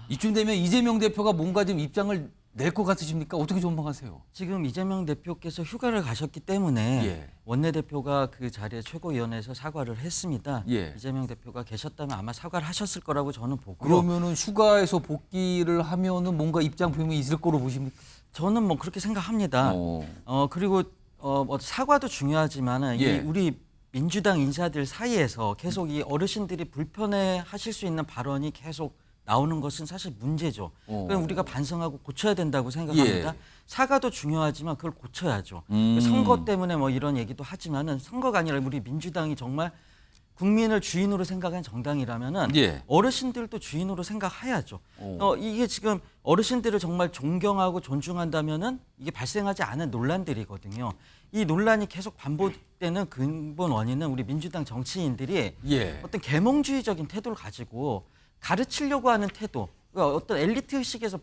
이쯤 되면 이재명 대표가 뭔가 좀 입장을 낼 것 같으십니까? 어떻게 전망하세요? 지금 이재명 대표께서 휴가를 가셨기 때문에 예. 원내대표가 그 자리에 최고위원회에서 사과를 했습니다. 예. 이재명 대표가 계셨다면 아마 사과를 하셨을 거라고 저는 보고. 그러면은 휴가에서 복귀를 하면은 뭔가 입장 표명이 있을 거로 보십니까? 저는 뭐 그렇게 생각합니다. 그리고 뭐 사과도 중요하지만은 예. 이 우리 민주당 인사들 사이에서 계속 이 어르신들이 불편해하실 수 있는 발언이 계속 나오는 것은 사실 문제죠. 그럼 우리가 반성하고 고쳐야 된다고 생각합니다. 예. 사과도 중요하지만 그걸 고쳐야죠. 선거 때문에 뭐 이런 얘기도 하지만은 선거가 아니라 우리 민주당이 정말 국민을 주인으로 생각하는 정당이라면은 예. 어르신들도 주인으로 생각해야죠. 이게 지금 어르신들을 정말 존경하고 존중한다면은 이게 발생하지 않은 논란들이거든요. 이 논란이 계속 반복되는 근본 원인은 우리 민주당 정치인들이 예. 어떤 계몽주의적인 태도를 가지고 가르치려고 하는 태도, 그러니까 어떤 엘리트 의식에서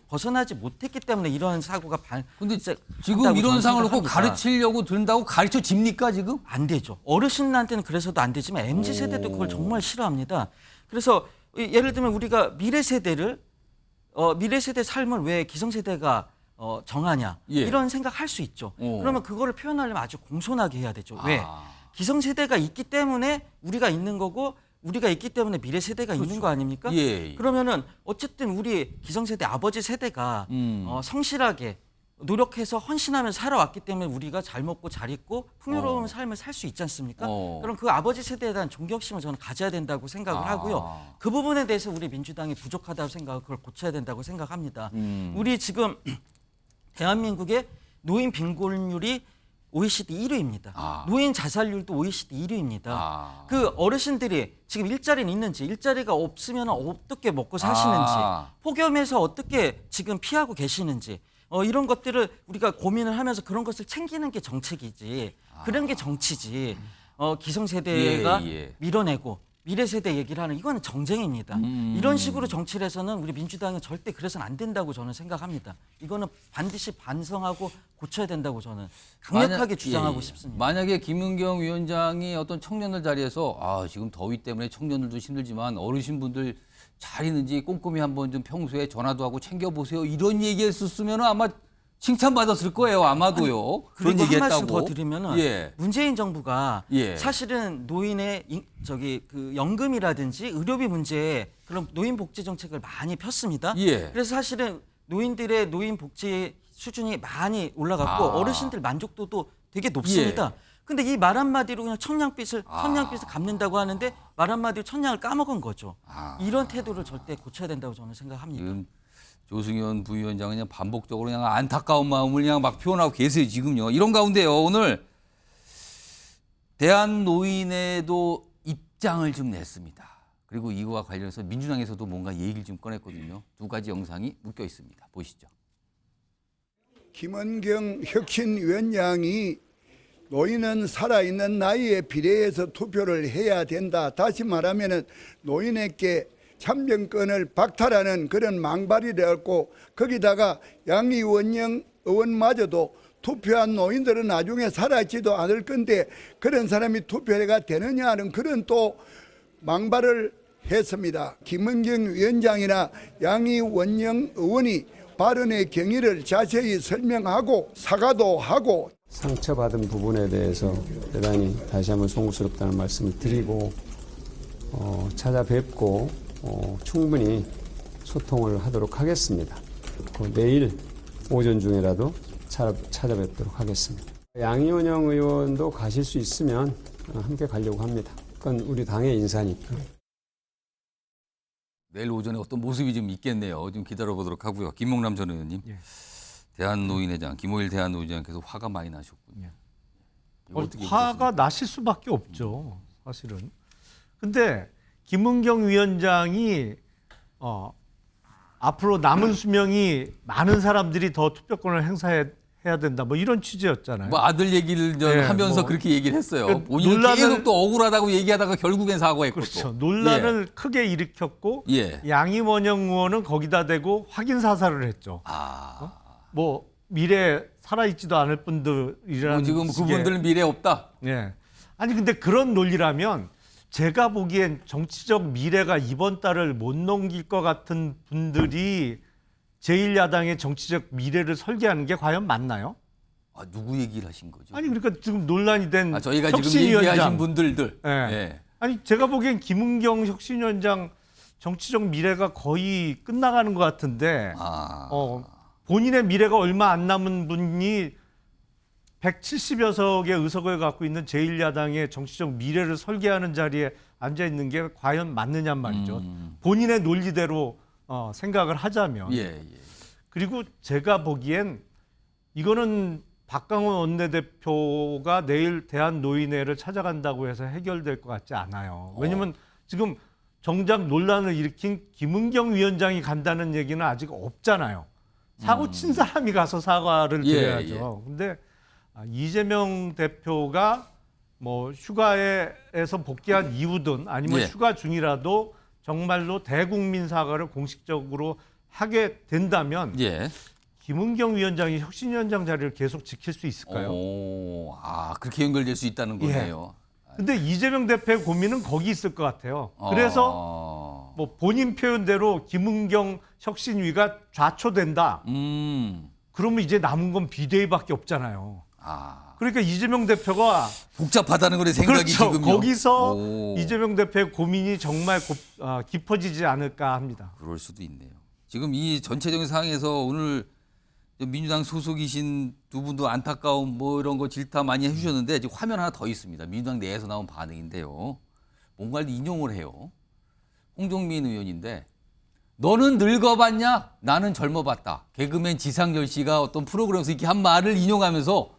벗어나지 못했기 때문에 이런 사고가 근데 지금 이런 상황을 꼭 가르치려고 든다고 가르쳐 집니까 지금? 안 되죠. 어르신한테는 그래서도 안 되지만 MZ 세대도 그걸 정말 싫어합니다. 그래서 예를 들면 우리가 미래 세대 삶을 왜 기성세대가 정하냐 예. 이런 생각할 수 있죠. 그러면 그거를 표현하려면 아주 공손하게 해야 되죠. 왜? 기성세대가 있기 때문에 우리가 있는 거고 우리가 있기 때문에 미래 세대가 그렇죠. 있는 거 아닙니까? 예. 그러면은 어쨌든 우리 기성세대 아버지 세대가 성실하게 노력해서 헌신하면서 살아왔기 때문에 우리가 잘 먹고 잘 입고 풍요로운 삶을 살 수 있지 않습니까? 그럼 그 아버지 세대에 대한 존경심을 저는 가져야 된다고 생각을 하고요. 그 부분에 대해서 우리 민주당이 부족하다고 생각하고 그걸 고쳐야 된다고 생각합니다. 우리 지금 대한민국의 노인 빈곤율이 OECD 1위입니다. 노인 자살률도 OECD 1위입니다. 그 어르신들이 지금 일자리는 있는지, 일자리가 없으면 어떻게 먹고 사시는지, 폭염에서 어떻게 지금 피하고 계시는지, 이런 것들을 우리가 고민을 하면서 그런 것을 챙기는 게 정책이지, 그런 게 정치지. 기성세대가 밀어내고 미래 세대 얘기를 하는 이거는 정쟁입니다. 이런 식으로 정치를 해서는 우리 민주당은 절대 그래서는 안 된다고 저는 생각합니다. 이거는 반드시 반성하고 고쳐야 된다고 저는 강력하게 주장하고 싶습니다. 만약에 김은경 위원장이 어떤 청년들 자리에서 지금 더위 때문에 청년들도 힘들지만 어르신분들 잘 있는지 꼼꼼히 한번 좀 평소에 전화도 하고 챙겨보세요. 이런 얘기했었으면 아마 칭찬받았을 거예요. 아마도요. 그런 얘기 한 말씀 더 드리면은 문재인 정부가 예. 사실은 노인의 그 연금이라든지 의료비 문제에 그런 노인 복지 정책을 많이 폈습니다. 예. 그래서 사실은 노인들의 노인 복지 수준이 많이 올라갔고 어르신들 만족도도 되게 높습니다. 근데 이 말 한마디로 그냥 천냥빚을 갚는다고 하는데 말 한마디로 천냥을 까먹은 거죠. 이런 태도를 절대 고쳐야 된다고 저는 생각합니다. 조승현 부위원장은 그냥 반복적으로 그냥 안타까운 마음을 그냥 막 표현하고 계세요, 지금요. 이런 가운데요, 오늘 대한노인회도 입장을 좀 냈습니다. 그리고 이거와 관련해서 민주당에서도 뭔가 얘기를 좀 꺼냈거든요. 두 가지 영상이 묶여 있습니다. 보시죠. 김은경 혁신위원장이 노인은 살아있는 나이에 비례해서 투표를 해야 된다. 다시 말하면 노인에게 참정권을 박탈하는 그런 망발이라고, 거기다가 양이원영 의원마저도 투표한 노인들은 나중에 살아있지도 않을 건데 그런 사람이 투표가 되느냐 하는 그런 또 망발을 했습니다. 김은경 위원장이나 양이원영 의원이 발언의 경위를 자세히 설명하고 사과도 하고, 상처받은 부분에 대해서 대단히 다시 한번 송구스럽다는 말씀을 드리고 찾아뵙고 충분히 소통을 하도록 하겠습니다. 내일 오전 중에라도 찾아뵙도록 하겠습니다. 양이원영 의원도 가실 수 있으면 함께 가려고 합니다. 그건 우리 당의 인사니까. 내일 오전에 어떤 모습이 좀 있겠네요. 좀 기다려보도록 하고요. 김용남 전 의원님. 대한노인회장, 김호일 대한노인회장께서 화가 많이 나셨군요. 화가 나실 수밖에 없죠, 사실은. 근데 김은경 위원장이 앞으로 남은 수명이 많은 사람들이 더 투표권을 행사해야 된다, 뭐 이런 취지였잖아요. 뭐 아들 얘기를 하면서 그렇게 얘기를 했어요. 본인은 계속 또 억울하다고 얘기하다가 결국엔 사과했고. 그렇죠. 논란을 크게 일으켰고 양이원영 의원은 거기다 대고 확인 사살을 했죠. 뭐 미래 살아있지도 않을 분들이라는 지금 그분들은 미래 없다. 아니 근데 그런 논리라면 제가 보기엔 정치적 미래가 이번 달을 못 넘길 것 같은 분들이 제1야당의 정치적 미래를 설계하는 게 과연 맞나요? 누구 얘기를 하신 거죠? 아니 그러니까 지금 논란이 된 저희가 지금 얘기하신 분들들. 아니 제가 보기엔 김은경 혁신위원장 정치적 미래가 거의 끝나가는 것 같은데 본인의 미래가 얼마 안 남은 분이 170여 석의 의석을 갖고 있는 제1야당의 정치적 미래를 설계하는 자리에 앉아 있는 게 과연 맞느냐 말이죠. 본인의 논리대로 생각을 하자면. 그리고 제가 보기엔 이거는 박강원 원내대표가 내일 대한노인회를 찾아간다고 해서 해결될 것 같지 않아요. 왜냐하면 지금 정작 논란을 일으킨 김은경 위원장이 간다는 얘기는 아직 없잖아요. 사고 친 사람이 가서 사과를 드려야죠. 근데 이재명 대표가 뭐 휴가에서 복귀한 이후든 아니면 휴가 중이라도 정말로 대국민 사과를 공식적으로 하게 된다면 김은경 위원장이 혁신위원장 자리를 계속 지킬 수 있을까요? 그렇게 연결될 수 있다는 거네요. 근데 이재명 대표의 고민은 거기 있을 것 같아요. 그래서 뭐 본인 표현대로 김은경 혁신위가 좌초된다. 그러면 이제 남은 건 비대위밖에 없잖아요. 그러니까 이재명 대표가 복잡하다는 거네 생각이. 그렇죠. 지금요. 거기서 이재명 대표의 고민이 정말 깊어지지 않을까 합니다. 그럴 수도 있네요. 지금 이 전체적인 상황에서 오늘 민주당 소속이신 두 분도 안타까움 뭐 이런 거 질타 많이 해주셨는데 지금 화면 하나 더 있습니다. 민주당 내에서 나온 반응인데요. 뭔가를 인용을 해요. 홍종민 의원인데 너는 늙어봤냐? 나는 젊어봤다. 개그맨 지상렬 씨가 어떤 프로그램에서 이렇게 한 말을 인용하면서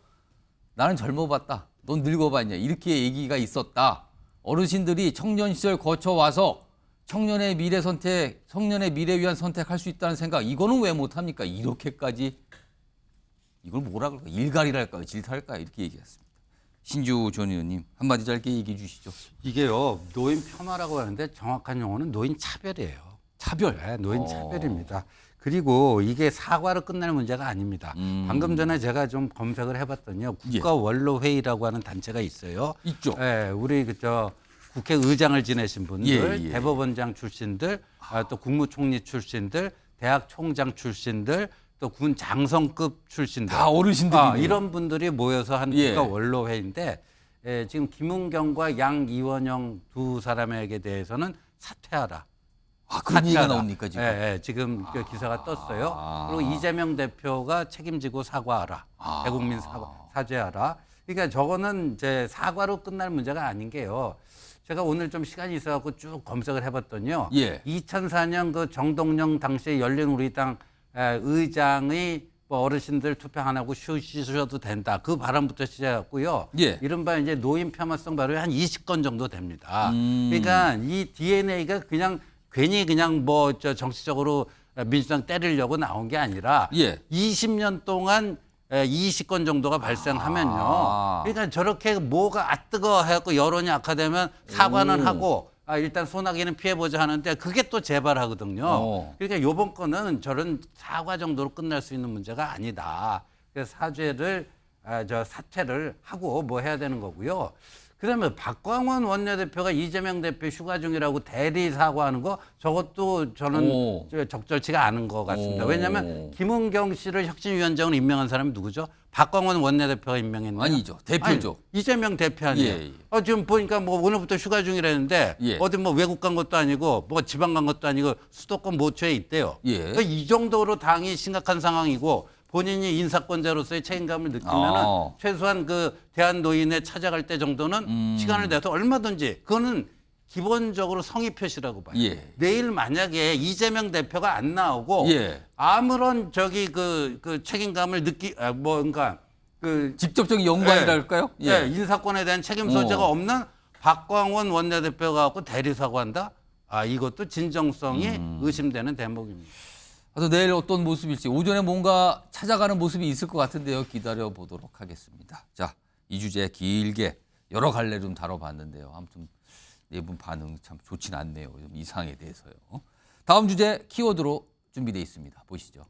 나는 젊어봤다. 넌 늙어봤냐? 이렇게 얘기가 있었다. 어르신들이 청년 시절 거쳐와서 청년의 미래 선택, 청년의 미래 위한 선택할 수 있다는 생각. 이거는 왜 못합니까? 이렇게까지 이걸 뭐라 그럴까? 일갈이랄까요? 질타할까요? 이렇게 얘기했습니다. 신주 전 의원님 한마디 짧게 얘기해 주시죠. 이게요. 노인 폄하라고 하는데 정확한 용어는 노인 차별이에요. 차별? 네, 노인 차별입니다. 그리고 이게 사과로 끝날 문제가 아닙니다. 방금 전에 제가 좀 검색을 해봤더니요. 국가원로회의라고 하는 단체가 있어요. 있죠. 네, 우리 국회의장을 지내신 분들, 대법원장 출신들, 또 국무총리 출신들, 대학 총장 출신들, 또 군 장성급 출신들. 다 어르신들이네요. 이런 분들이 모여서 한 국가원로회의인데 지금 김은경과 양이원영 두 사람에게 대해서는 사퇴하라. 그런 얘기가 나옵니까 지금? 지금 기사가 떴어요. 그리고 이재명 대표가 책임지고 사과하라. 대국민 사죄하라. 그러니까 저거는 이제 사과로 끝날 문제가 아닌 게요. 제가 오늘 좀 시간이 있어갖고 쭉 검색을 해봤더니요. 2004년 그 정동영 당시 열린우리당 의장의 뭐 어르신들 투표 안 하고 쉬셔도 된다. 그 발언부터 시작했고요. 이른바 이제 노인 폄하성 발언이 한 20건 정도 됩니다. 그러니까 이 DNA가 괜히 정치적으로 민주당 때리려고 나온 게 아니라 20년 동안 20건 정도가 발생하면요. 그러니까 저렇게 뭐가 뜨거 해갖고 여론이 악화되면 사과는 하고 일단 소나기는 피해보자 하는데 그게 또 재발하거든요. 그러니까 요번 건은 저런 사과 정도로 끝날 수 있는 문제가 아니다. 그래서 사퇴를 하고 뭐 해야 되는 거고요. 그다음에 박광원 원내대표가 이재명 대표 휴가 중이라고 대리 사과하는 거 저것도 저는 적절치가 않은 것 같습니다. 왜냐하면 김은경 씨를 혁신위원장으로 임명한 사람이 누구죠? 박광원 원내대표가 임명했나요? 아니죠. 대표죠. 아니, 이재명 대표 아니에요. 지금 보니까 뭐 오늘부터 휴가 중이라는데 어디 뭐 외국 간 것도 아니고 뭐 지방 간 것도 아니고 수도권 모처에 있대요. 그러니까 이 정도로 당이 심각한 상황이고 본인이 인사권자로서의 책임감을 느끼면은 최소한 그 대한노인회 찾아갈 때 정도는 시간을 내서 얼마든지 그거는 기본적으로 성의 표시라고 봐요. 내일 만약에 이재명 대표가 안 나오고 아무런 그 책임감을 뭔가 그 직접적인 연관이랄까요? 인사권에 대한 책임 소재가 없는 박광원 원내대표가 갖고 대리 사과한다? 이것도 진정성이 의심되는 대목입니다. 그래서 내일 어떤 모습일지 오전에 뭔가 찾아가는 모습이 있을 것 같은데요. 기다려 보도록 하겠습니다. 자, 이 주제 길게 여러 갈래로 좀 다뤄봤는데요. 아무튼 네 분 반응 참 좋진 않네요. 좀 이상에 대해서요. 다음 주제 키워드로 준비되어 있습니다. 보시죠.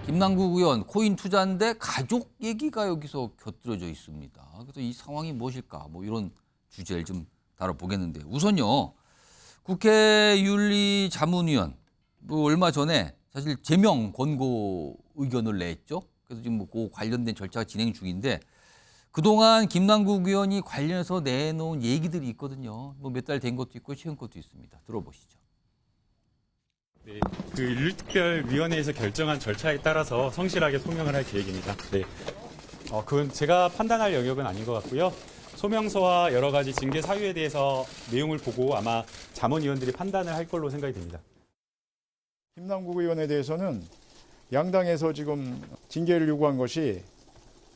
김남국 의원 코인 투자인데 가족 얘기가 여기서 곁들여져 있습니다. 그래서 이 상황이 무엇일까? 뭐 이런 주제를 좀 다뤄보겠는데 우선요. 국회 윤리자문위원 뭐 얼마 전에 사실 제명 권고 의견을 냈죠. 그래서 지금 뭐 그 관련된 절차가 진행 중인데 그동안 김남국 의원이 관련해서 내놓은 얘기들이 있거든요. 뭐 몇 달 된 것도 있고 최근 것도 있습니다. 들어보시죠. 네, 그 윤리특별위원회에서 결정한 절차에 따라서 성실하게 소명을 할 계획입니다. 네, 그건 제가 판단할 영역은 아닌 것 같고요. 소명서와 여러 가지 징계 사유에 대해서 내용을 보고 아마 자문위원들이 판단을 할 걸로 생각이 됩니다. 김남국 의원에 대해서는 양당에서 지금 징계를 요구한 것이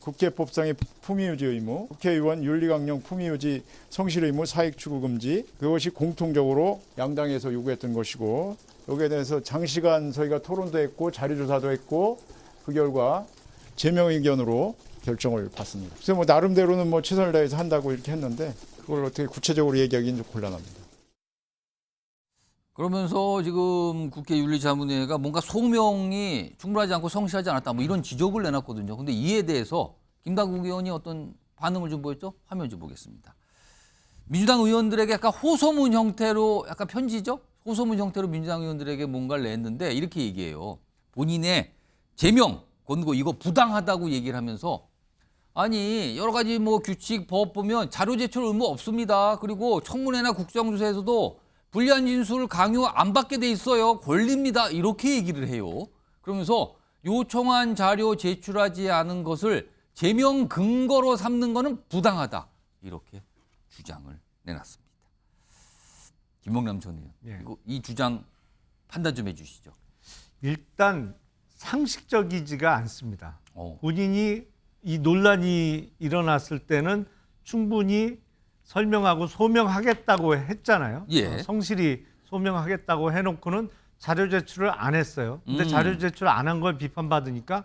국회법상의 품위유지 의무, 국회의원 윤리강령 품위유지 성실 의무 사익 추구 금지 그것이 공통적으로 양당에서 요구했던 것이고 여기에 대해서 장시간 저희가 토론도 했고 자료조사도 했고 그 결과 제명 의견으로 결정을 받습니다. 그래서 뭐 나름대로는 뭐 최선을 다해서 한다고 이렇게 했는데 그걸 어떻게 구체적으로 얘기하기는 좀 곤란합니다. 그러면서 지금 국회 윤리자문회가 뭔가 소명이 충분하지 않고 성실하지 않았다 뭐 이런 지적을 내놨거든요. 근데 이에 대해서 김남국 의원이 어떤 반응을 좀 보였죠? 화면 좀 보겠습니다. 민주당 의원들에게 약간 호소문 형태로 약간 편지죠? 호소문 형태로 민주당 의원들에게 뭔가를 냈는데 이렇게 얘기해요. 본인의 제명 권고 이거 부당하다고 얘기를 하면서 아니 여러 가지 뭐 규칙 법 보면 자료 제출 의무 없습니다. 그리고 청문회나 국정조사에서도 불리한 진술 강요 안 받게 돼 있어요. 권리입니다. 이렇게 얘기를 해요. 그러면서 요청한 자료 제출하지 않은 것을 제명 근거로 삼는 거는 부당하다. 이렇게 주장을 내놨습니다. 김봉남 전 의원. 그리고 이 주장 판단 좀 해주시죠. 일단 상식적이지가 않습니다. 본인이 이 논란이 일어났을 때는 충분히 설명하고 소명하겠다고 했잖아요. 성실히 소명하겠다고 해놓고는 자료 제출을 안 했어요. 근데 자료 제출 안 한 걸 비판받으니까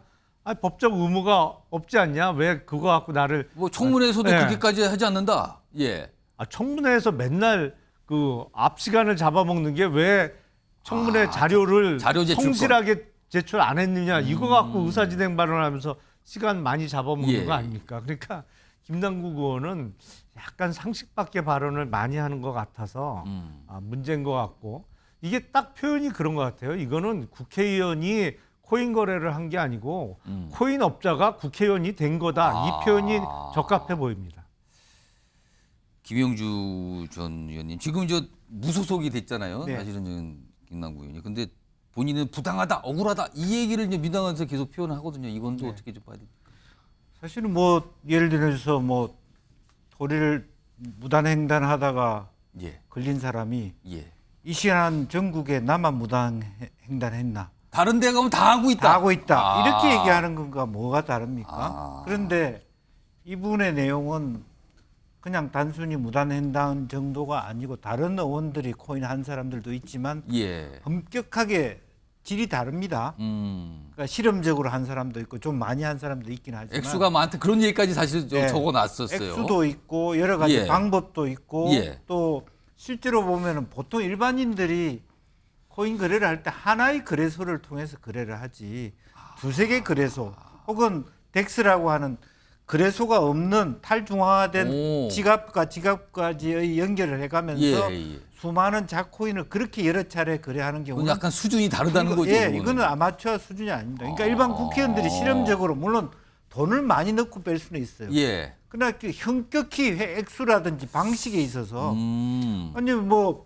법적 의무가 없지 않냐? 왜 그거 갖고 나를 뭐 청문회에서도 그렇게까지 하지 않는다. 청문회에서 맨날 그 앞 시간을 잡아먹는 게 왜 청문회 자료를 성실하게 제출 안 했느냐? 이거 갖고 의사진행 발언하면서 시간 많이 잡아먹는 거 아닙니까? 그러니까 김남국 의원은 약간 상식밖의 발언을 많이 하는 것 같아서 문제인 것 같고 이게 딱 표현이 그런 것 같아요. 이거는 국회의원이 코인 거래를 한 게 아니고 코인 업자가 국회의원이 된 거다. 이 표현이 적합해 보입니다. 김영주 전 의원님 지금 저 무소속이 됐잖아요. 사실은 김남국 의원이. 근데 본인은 부당하다, 억울하다 이 얘기를 이제 민당에서 계속 표현하거든요. 이건 또 어떻게 좀 봐야 됩니까? 사실은 뭐 예를 들어서 뭐 도리를 무단횡단하다가 걸린 사람이 이 시간 전국에 나만 무단횡단했나? 다른 데 가면 다 하고 있다. 다 하고 있다. 이렇게 얘기하는 건가 뭐가 다릅니까? 그런데 이분의 내용은 그냥 단순히 무단횡단 정도가 아니고 다른 의원들이 코인 한 사람들도 있지만 엄격하게 질이 다릅니다. 그러니까 실험적으로 한 사람도 있고 좀 많이 한 사람도 있긴 하지만 액수가 많다 그런 얘기까지 사실 네. 적어놨었어요. 액수도 있고 여러 가지 예. 방법도 있고 예. 또 실제로 보면은 보통 일반인들이 코인 거래를 할 때 하나의 거래소를 통해서 거래를 하지 두세 개 거래소 혹은 덱스라고 하는 거래소가 없는 탈중앙화된 지갑과 지갑까지의 연결을 해가면서 수많은 자코인을 그렇게 여러 차례 거래하는 경우는 약간 수준이 다르다는 거죠. 예, 이거는 아마추어 수준이 아닙니다. 그러니까 일반 국회의원들이 실험적으로 물론 돈을 많이 넣고 뺄 수는 있어요. 예. 그러나 그 현격히 액수라든지 방식에 있어서 아니 뭐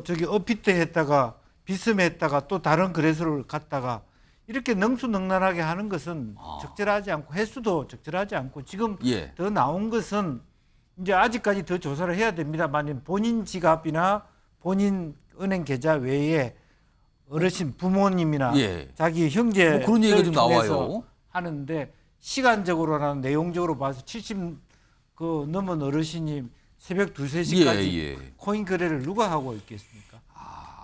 저기 업비트 했다가 비스매 했다가 또 다른 거래소를 갔다가 이렇게 능수능란하게 하는 것은 적절하지 않고 횟수도 적절하지 않고 지금 예. 더 나온 것은 이제 아직까지 더 조사를 해야 됩니다만 본인 지갑이나 본인 은행 계좌 외에 어르신 부모님이나 예. 자기 형제 뭐 그런 얘기가 좀 나와요. 하는데 시간적으로나 내용적으로 봐서 70 넘은 어르신이 새벽 2, 3시까지 코인 거래를 누가 하고 있겠습니까?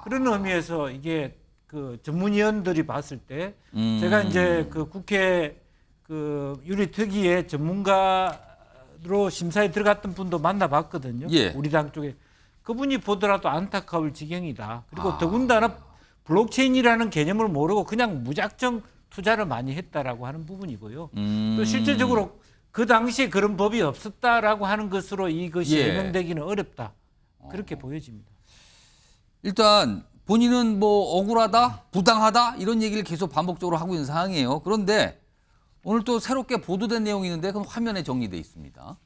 그런 의미에서 이게 그 전문위원들이 봤을 때 제가 이제 그 국회 그 유리특위의 전문가로 심사에 들어갔던 분도 만나봤거든요. 예. 우리 당 쪽에 그분이 보더라도 안타까울 지경이다. 그리고 더군다나 블록체인이라는 개념을 모르고 그냥 무작정 투자를 많이 했다라고 하는 부분이고요. 또 실제적으로 그 당시에 그런 법이 없었다라고 하는 것으로 이것이 해명되기는 어렵다. 그렇게 보여집니다. 일단 본인은 뭐 억울하다, 부당하다 이런 얘기를 계속 반복적으로 하고 있는 상황이에요. 그런데 오늘 또 새롭게 보도된 내용이 있는데 그건 화면에 정리돼 있습니다.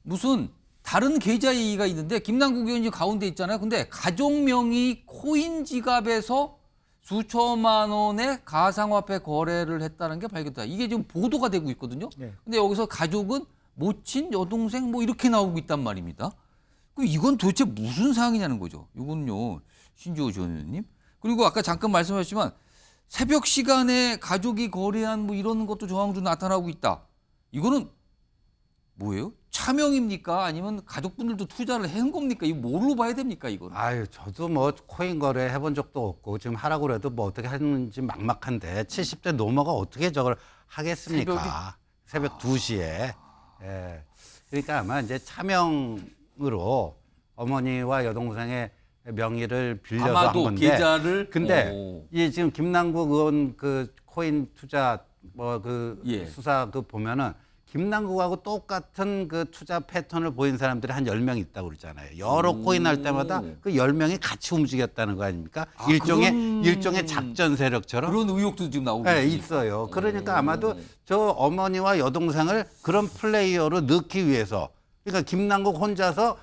무슨 다른 계좌 얘기가 있는데 김남국 의원이 가운데 있잖아요. 근데 가족명의 코인 지갑에서 수천만 원의 가상화폐 거래를 했다는 게 발견됐다. 이게 지금 보도가 되고 있거든요. 네. 근데 여기서 가족은 모친, 여동생 뭐 이렇게 나오고 있단 말입니다. 그럼 이건 도대체 무슨 상황이냐는 거죠. 이건요, 신주호 전 의원님. 그리고 아까 잠깐 말씀하셨지만 새벽 시간에 가족이 거래한 뭐 이런 것도 정황도 나타나고 있다. 이거는 뭐예요? 차명입니까? 아니면 가족분들도 투자를 해온 겁니까? 이거 뭘로 봐야 됩니까? 이거는? 아유, 저도 뭐 코인 거래 해본 적도 없고 지금 하라고 해도 뭐 어떻게 하는지 막막한데 70대 노모가 어떻게 저걸 하겠습니까? 새벽 2시에. 예. 그러니까 아마 이제 차명으로 어머니와 여동생의 명의를 빌려서 한 건데. 계좌를. 근데 이 지금 김남국 의원 그 코인 투자 뭐 그 수사 그 보면은 김남국하고 똑같은 그 투자 패턴을 보인 사람들이 한 10명 있다고 그러잖아요. 여러 코인 할 때마다 그 10명이 같이 움직였다는 거 아닙니까? 일종의 작전 세력처럼. 그런 의혹도 지금 나오고 네, 있어요. 그러니까 아마도 저 어머니와 여동생을 그런 플레이어로 넣기 위해서 그러니까 김남국 혼자서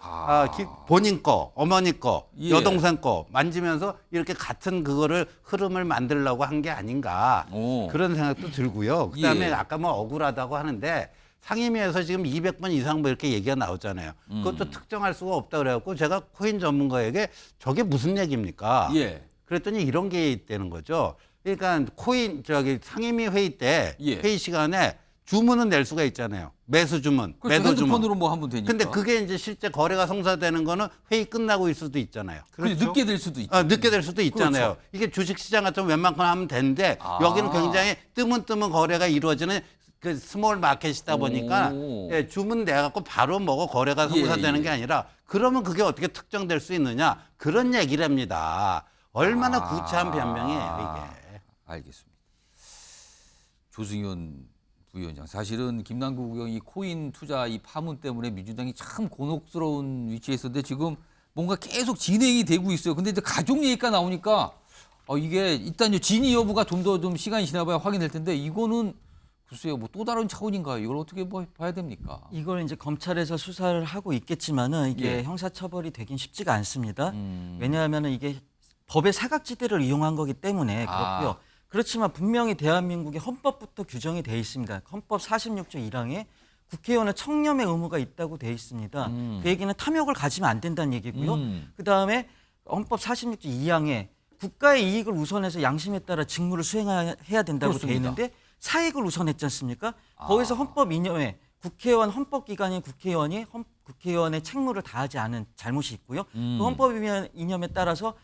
본인 거, 어머니 거, 여동생 거 만지면서 이렇게 같은 그거를 흐름을 만들려고 한 게 아닌가 그런 생각도 들고요. 그다음에 아까 뭐 억울하다고 하는데 상임위에서 지금 200번 이상 뭐 이렇게 얘기가 나오잖아요. 그것도 특정할 수가 없다 그래갖고 제가 코인 전문가에게 저게 무슨 얘기입니까? 그랬더니 이런 게 있다는 거죠. 그러니까 코인 상임위 회의 때 회의 시간에 주문은 낼 수가 있잖아요. 매수 주문, 그렇죠. 매도 주문. 핸드폰으로 뭐 하면 되니까. 근데 그게 이제 실제 거래가 성사되는 거는 회의 끝나고 일 수도 있잖아요. 그렇죠. 늦게 될 수도 있죠. 늦게 될 수도 있잖아요. 그렇죠. 이게 주식시장 같으면 웬만큼 하면 되는데 여기는 굉장히 뜨문뜨문 거래가 이루어지는 그 스몰 마켓이다 보니까 주문 내갖고 바로 먹어 거래가 성사되는 게 아니라 그러면 그게 어떻게 특정될 수 있느냐 그런 얘기랍니다. 얼마나 구차한 변명이에요 이게. 알겠습니다. 조승현 부위원장, 사실은 김남국 의원이 코인 투자 이 파문 때문에 민주당이 참 곤혹스러운 위치에 있었는데 지금 뭔가 계속 진행이 되고 있어요. 근데 이제 가족 얘기가 나오니까 이게 일단 진위 여부가 좀 더 시간이 지나봐야 확인될 텐데 이거는 글쎄요, 뭐 또 다른 차원인가요? 이걸 어떻게 봐야 됩니까? 이걸 이제 검찰에서 수사를 하고 있겠지만은 이게 형사처벌이 되긴 쉽지가 않습니다. 왜냐하면은 이게 법의 사각지대를 이용한 거기 때문에 그렇고요. 그렇지만 분명히 대한민국의 헌법부터 규정이 돼 있습니다. 헌법 46조 1항에 국회의원은 청렴의 의무가 있다고 돼 있습니다. 그 얘기는 탐욕을 가지면 안 된다는 얘기고요. 그다음에 헌법 46조 2항에 국가의 이익을 우선해서 양심에 따라 직무를 수행해야 된다고 그렇습니다. 돼 있는데 사익을 우선했지 않습니까? 거기서 헌법 이념에 국회의원 헌법기관인 국회의원이 국회의원의 책무를 다하지 않은 잘못이 있고요. 그 헌법 이념에 따라서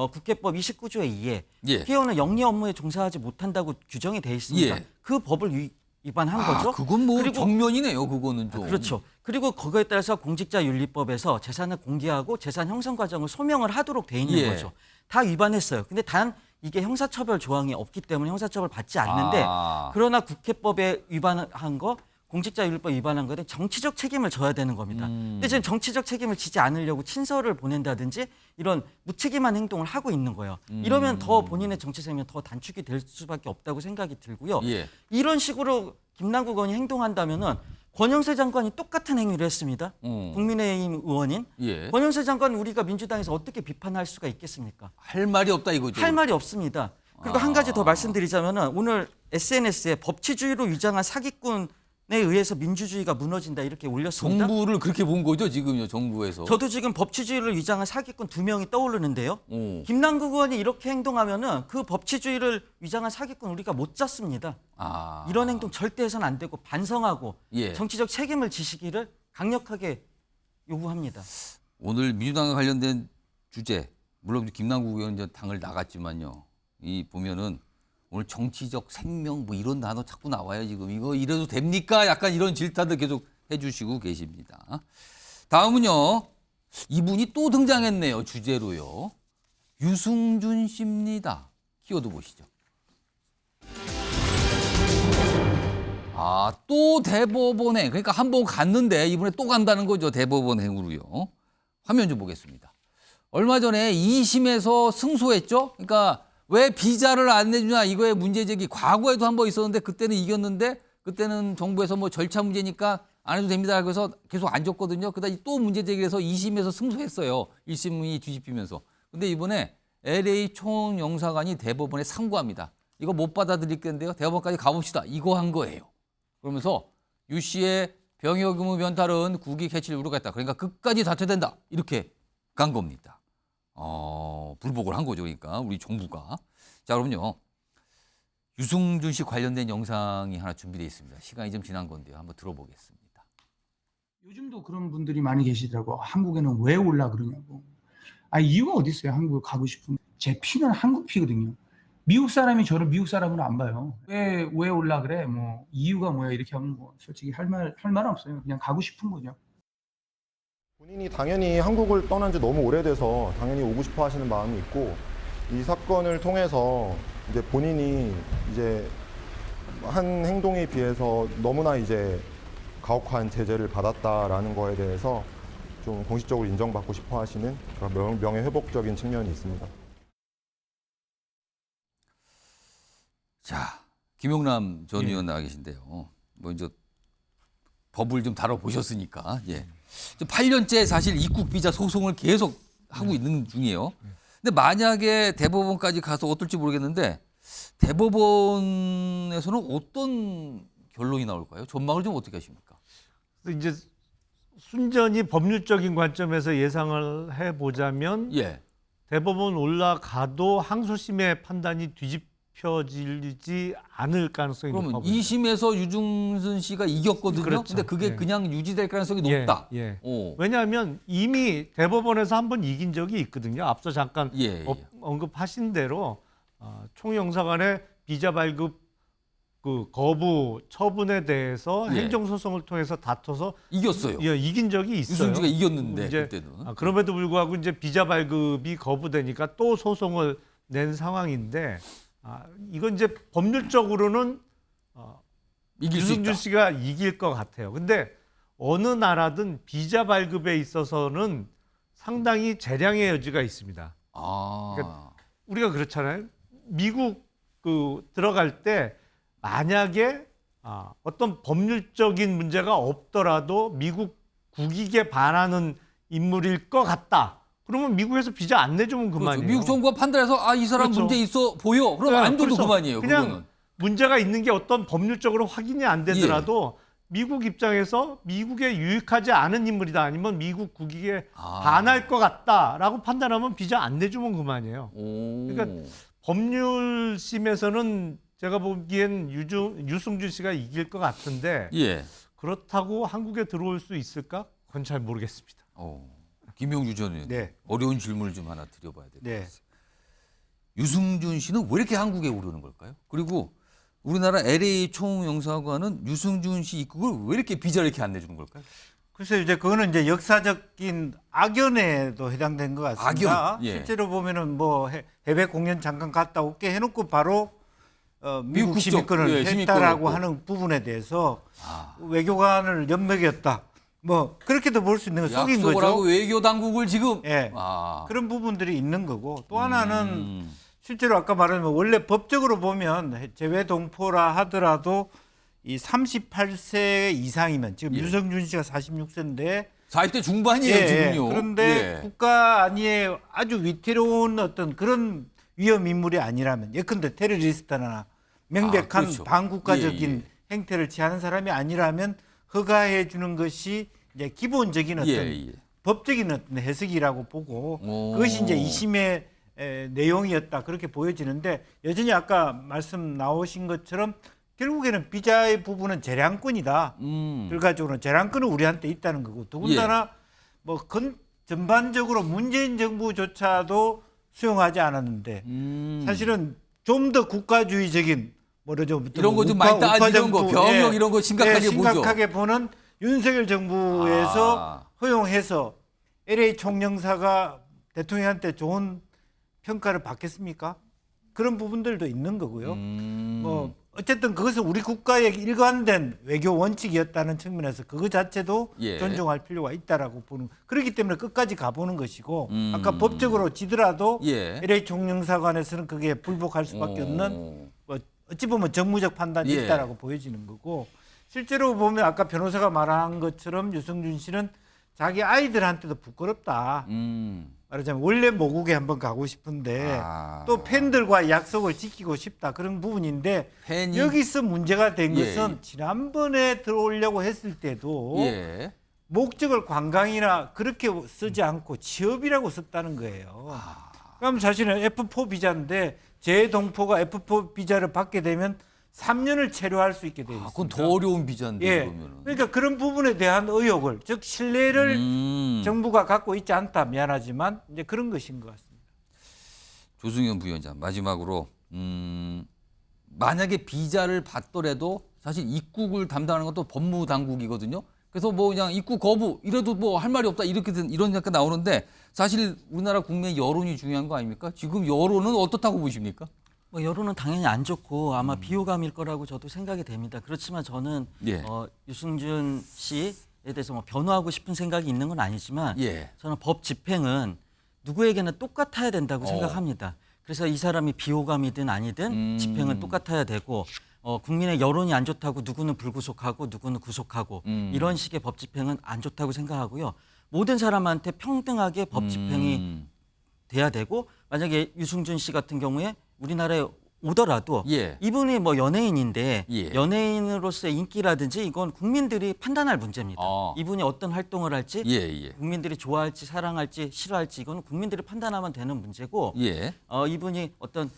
국회법 29조에 의해 예. 국회의원은 영리 업무에 종사하지 못한다고 규정이 돼 있습니다. 예. 그 법을 위반한 거죠. 그건 뭐 그리고 정면이네요. 그거는 좀. 그렇죠. 그리고 그거에 따라서 공직자윤리법에서 재산을 공개하고 재산 형성 과정을 소명을 하도록 돼 있는 예. 거죠. 다 위반했어요. 근데 단 이게 형사처벌 조항이 없기 때문에 형사처벌 받지 않는데 그러나 국회법에 위반한 거 공직자윤리법 위반한 거에 정치적 책임을 져야 되는 겁니다. 근데 지금 정치적 책임을 지지 않으려고 친서를 보낸다든지 이런 무책임한 행동을 하고 있는 거예요. 이러면 더 본인의 정치 생명이 더 단축이 될 수밖에 없다고 생각이 들고요. 예. 이런 식으로 김남국 의원이 행동한다면은 권영세 장관이 똑같은 행위를 했습니다. 국민의힘 의원인 예. 권영세 장관 우리가 민주당에서 어떻게 비판할 수가 있겠습니까? 할 말이 없다 이거죠. 할 말이 없습니다. 그리고 한 가지 더 말씀드리자면은 오늘 SNS에 법치주의로 위장한 사기꾼에 의해서 민주주의가 무너진다 이렇게 올렸습니다. 정부를 그렇게 본 거죠 지금요 정부에서. 저도 지금 법치주의를 위장한 사기꾼 2명이 떠오르는데요. 김남국 의원이 이렇게 행동하면은 그 법치주의를 위장한 사기꾼 우리가 못 잡습니다. 이런 행동 절대 해서는 안 되고 반성하고 예. 정치적 책임을 지시기를 강력하게 요구합니다. 오늘 민주당과 관련된 주제 물론 김남국 의원 이제 당을 나갔지만요. 이 보면은 오늘 정치적 생명 뭐 이런 단어 자꾸 나와요 지금. 이거 이래도 됩니까? 약간 이런 질타도 계속 해주시고 계십니다. 다음은요. 이분이 또 등장했네요. 주제로요. 유승준 씨입니다. 키워드 보시죠. 또 대법원행. 그러니까 한 번 갔는데 이번에 또 간다는 거죠. 대법원행으로요. 화면 좀 보겠습니다. 얼마 전에 2심에서 승소했죠. 그러니까 왜 비자를 안 내주냐 이거에 문제제기 과거에도 한 번 있었는데 그때는 이겼는데 그때는 정부에서 뭐 절차 문제니까 안 해도 됩니다. 그래서 계속 안 줬거든요. 그러다 또 문제제기해서 2심에서 승소했어요. 1심이 뒤집히면서. 근데 이번에 LA 총영사관이 대법원에 상고합니다. 이거 못 받아들일 건데요. 대법원까지 가봅시다. 이거 한 거예요. 그러면서 유 씨의 병역 의무 변탈은 국익 해치를 우려했다. 그러니까 끝까지 다퉈야 된다. 이렇게 간 겁니다. 불복을 한 거죠. 그러니까 우리 정부가. 자, 그럼요. 유승준 씨 관련된 영상이 하나 준비되어 있습니다. 시간이 좀 지난 건데요. 한번 들어보겠습니다. 요즘도 그런 분들이 많이 계시더라고. 한국에는 왜 올라 그러냐고. 이유가 어디 있어요? 한국에 가고 싶은. 제 피는 한국 피거든요. 미국 사람이 저를 미국 사람으로 안 봐요. 왜 올라 그래? 뭐 이유가 뭐야? 이렇게 하면 뭐 솔직히 할 말 없어요. 그냥 가고 싶은 거죠. 본인이 당연히 한국을 떠난 지 너무 오래돼서 당연히 오고 싶어 하시는 마음이 있고 이 사건을 통해서 이제 본인이 이제 한 행동에 비해서 너무나 이제 가혹한 제재를 받았다라는 거에 대해서 좀 공식적으로 인정받고 싶어 하시는 그런 명예회복적인 측면이 있습니다. 자, 김용남 전 의원 나와 계신데요. 뭐 이제 법을 좀 다뤄보셨으니까. 예. 8년째 사실 입국 비자 소송을 계속 하고 있는 중이에요. 근데 만약에 대법원까지 가서 어떨지 모르겠는데 대법원에서는 어떤 결론이 나올까요? 전망을 좀 어떻게 하십니까? 이제 순전히 법률적인 관점에서 예상을 해보자면 대법원 올라가도 항소심의 판단이 뒤집혀지지 않을 가능성이 높아 보입니다. 2심에서 유승준 씨가 이겼거든요. 그렇죠. 근데 그게 그냥 유지될 가능성이 높다. 왜냐하면 이미 대법원에서 한 번 이긴 적이 있거든요. 앞서 잠깐 언급하신 대로 총영사관의 비자 발급 그 거부 처분에 대해서 행정소송을 통해서 다퉈서 이겼어요. 이긴 적이 있어요. 유승준이가 이겼는데 그때는. 그럼에도 불구하고 이제 비자 발급이 거부되니까 또 소송을 낸 상황인데 이건 이제 법률적으로는 유승준 씨가 이길 것 같아요. 근데 어느 나라든 비자 발급에 있어서는 상당히 재량의 여지가 있습니다. 그러니까 우리가 그렇잖아요. 미국 들어갈 때 만약에 어떤 법률적인 문제가 없더라도 미국 국익에 반하는 인물일 것 같다. 그러면 미국에서 비자 안 내주면 그만이에요. 그렇죠. 미국 정부가 판단해서 이 사람 문제 있어 보여. 그럼 안 줘도 그만이에요. 그냥 그거는. 문제가 있는 게 어떤 법률적으로 확인이 안 되더라도 미국 입장에서 미국에 유익하지 않은 인물이다. 아니면 미국 국익에 반할 것 같다라고 판단하면 비자 안 내주면 그만이에요. 그러니까 법률심에서는 제가 보기엔 유승준 씨가 이길 것 같은데 그렇다고 한국에 들어올 수 있을까? 그건 잘 모르겠습니다. 김용주 전 의원 어려운 질문을 좀 하나 드려봐야 될 것 같아요. 유승준 씨는 왜 이렇게 한국에 오려는 걸까요? 그리고 우리나라 LA 총영사관은 유승준 씨 입국을 왜 이렇게 비자를 이렇게 안 내주는 걸까요? 글쎄요, 이제 그거는 이제 역사적인 악연에도 해당된 것 같습니다. 악연? 예. 실제로 보면은 뭐 해외 공연 잠깐 갔다 올게 해놓고 바로 미국 국적, 시민권을 예, 했다라고 시민권을 하는 부분에 대해서 외교관을 연맥이었다. 뭐 그렇게도 볼 수 있는 거 속인 약속을 거죠. 하고 외교 당국을 지금 예. 그런 부분들이 있는 거고 또 하나는 실제로 아까 말한 원래 법적으로 보면 재외 동포라 하더라도 이 38세 이상이면 지금 유승준 씨가 46세인데 40대 중반이에요, 지금요. 그런데 국가 안위에 아주 위태로운 어떤 그런 위험 인물이 아니라면 예컨대 테러리스트나 명백한 그렇죠. 반국가적인 행태를 취하는 사람이 아니라면 허가해 주는 것이 이제 기본적인 어떤 법적인 어떤 해석이라고 보고 그것이 이제 2심의 내용이었다 그렇게 보여지는데 여전히 아까 말씀 나오신 것처럼 결국에는 비자의 부분은 재량권이다. 결과적으로 재량권은 우리한테 있다는 거고 더군다나 뭐 전반적으로 문재인 정부조차도 수용하지 않았는데 사실은 좀 더 국가주의적인 뭐죠 이런 거 좀 많이 따지는 거 병역 이런 거 심각하게 보죠. 심각하게 보는 윤석열 정부에서 허용해서 LA 총영사가 대통령한테 좋은 평가를 받겠습니까? 그런 부분들도 있는 거고요. 뭐 어쨌든 그것은 우리 국가의 일관된 외교 원칙이었다는 측면에서 그거 자체도 존중할 필요가 있다라고 보는. 그렇기 때문에 끝까지 가보는 것이고 아까 법적으로 지더라도 LA 총영사관에서는 그게 불복할 수밖에 없는 뭐 어찌 보면 정무적 판단이 있다라고 보여지는 거고 실제로 보면 아까 변호사가 말한 것처럼 유승준 씨는 자기 아이들한테도 부끄럽다. 말하자면 원래 모국에 한번 가고 싶은데 또 팬들과 약속을 지키고 싶다 그런 부분인데 여기서 문제가 된 것은 지난번에 들어오려고 했을 때도 목적을 관광이나 그렇게 쓰지 않고 취업이라고 썼다는 거예요. 그럼 사실은 F4 비자인데 재동포가 F4 비자를 받게 되면 3년을 체류할 수 있게 돼 있습니다. 그건 더 어려운 비자인데 그러면은. 그러니까 그런 부분에 대한 의혹을 즉 신뢰를 정부가 갖고 있지 않다 미안하지만 이제 그런 것인 것 같습니다. 조승현 부위원장 마지막으로 만약에 비자를 받더라도 사실 입국을 담당하는 것도 법무 당국이거든요. 그래서 뭐 그냥 입국 거부 이래도 뭐 할 말이 없다 이런 약간 나오는데 사실 우리나라 국민의 여론이 중요한 거 아닙니까? 지금 여론은 어떻다고 보십니까? 뭐 여론은 당연히 안 좋고 아마 비호감일 거라고 저도 생각이 됩니다. 그렇지만 저는 유승준 씨에 대해서 뭐 변호하고 싶은 생각이 있는 건 아니지만 저는 법 집행은 누구에게나 똑같아야 된다고 생각합니다. 그래서 이 사람이 비호감이든 아니든 집행은 똑같아야 되고 국민의 여론이 안 좋다고 누구는 불구속하고 누구는 구속하고 이런 식의 법 집행은 안 좋다고 생각하고요. 모든 사람한테 평등하게 법 집행이 돼야 되고 만약에 유승준 씨 같은 경우에 우리나라에 오더라도 이분이 뭐 연예인인데 연예인으로서의 인기라든지 이건 국민들이 판단할 문제입니다. 이분이 어떤 활동을 할지 국민들이 좋아할지 사랑할지 싫어할지 이거는 국민들이 판단하면 되는 문제고 이분이 어떤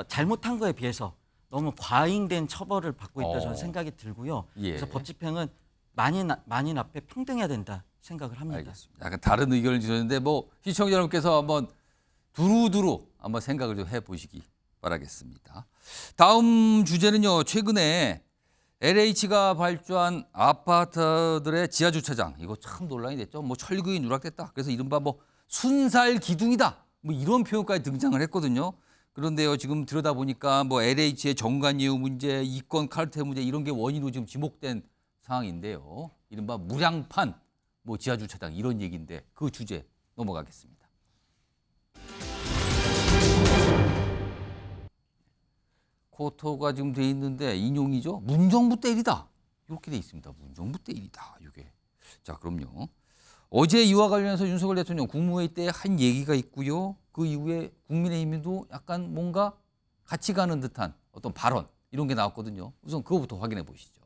잘못한 거에 비해서 너무 과잉된 처벌을 받고 있다 저는 생각이 들고요. 그래서 법 집행은 만인 앞에 평등해야 된다 생각을 합니다. 알겠습니다. 약간 다른 의견을 주셨는데 뭐 시청자 여러분께서 한번 두루두루 한번 생각을 좀 해보시기 바라겠습니다. 다음 주제는요. 최근에 LH가 발주한 아파트들의 지하 주차장 이거 참 논란이 됐죠. 뭐 철근이 누락됐다. 그래서 이른바 뭐 순살 기둥이다. 뭐 이런 표현까지 등장을 했거든요. 그런데요. 지금 들여다보니까 뭐 LH의 정관 예우 문제, 이권 카르텔 문제 이런 게 원인으로 지금 지목된 상황인데요. 이른바 무량판 뭐 지하 주차장 이런 얘기인데 그 주제 넘어가겠습니다. 코토가 지금 돼 있는데 인용이죠. 문정부 때일이다. 이렇게 돼 있습니다. 문정부 때일이다. 이게. 자, 그럼요. 어제 이와 관련해서 윤석열 대통령 국무회의 때 한 얘기가 있고요. 그 이후에 국민의힘도 약간 뭔가 같이 가는 듯한 어떤 발언 이런 게 나왔거든요. 우선 그거부터 확인해 보시죠.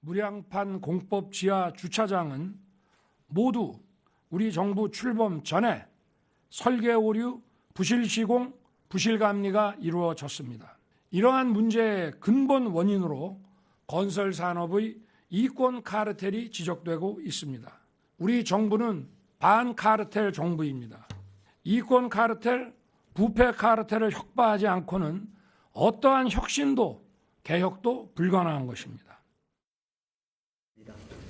무량판 공법 지하 주차장은 모두 우리 정부 출범 전에 설계 오류, 부실 시공, 부실 감리가 이루어졌습니다. 이러한 문제의 근본 원인으로 건설 산업의 이권 카르텔이 지적되고 있습니다. 우리 정부는 반카르텔 정부입니다. 이권 카르텔 부패 카르텔을 혁파하지 않고는 어떠한 혁신도 개혁도 불가능한 것입니다.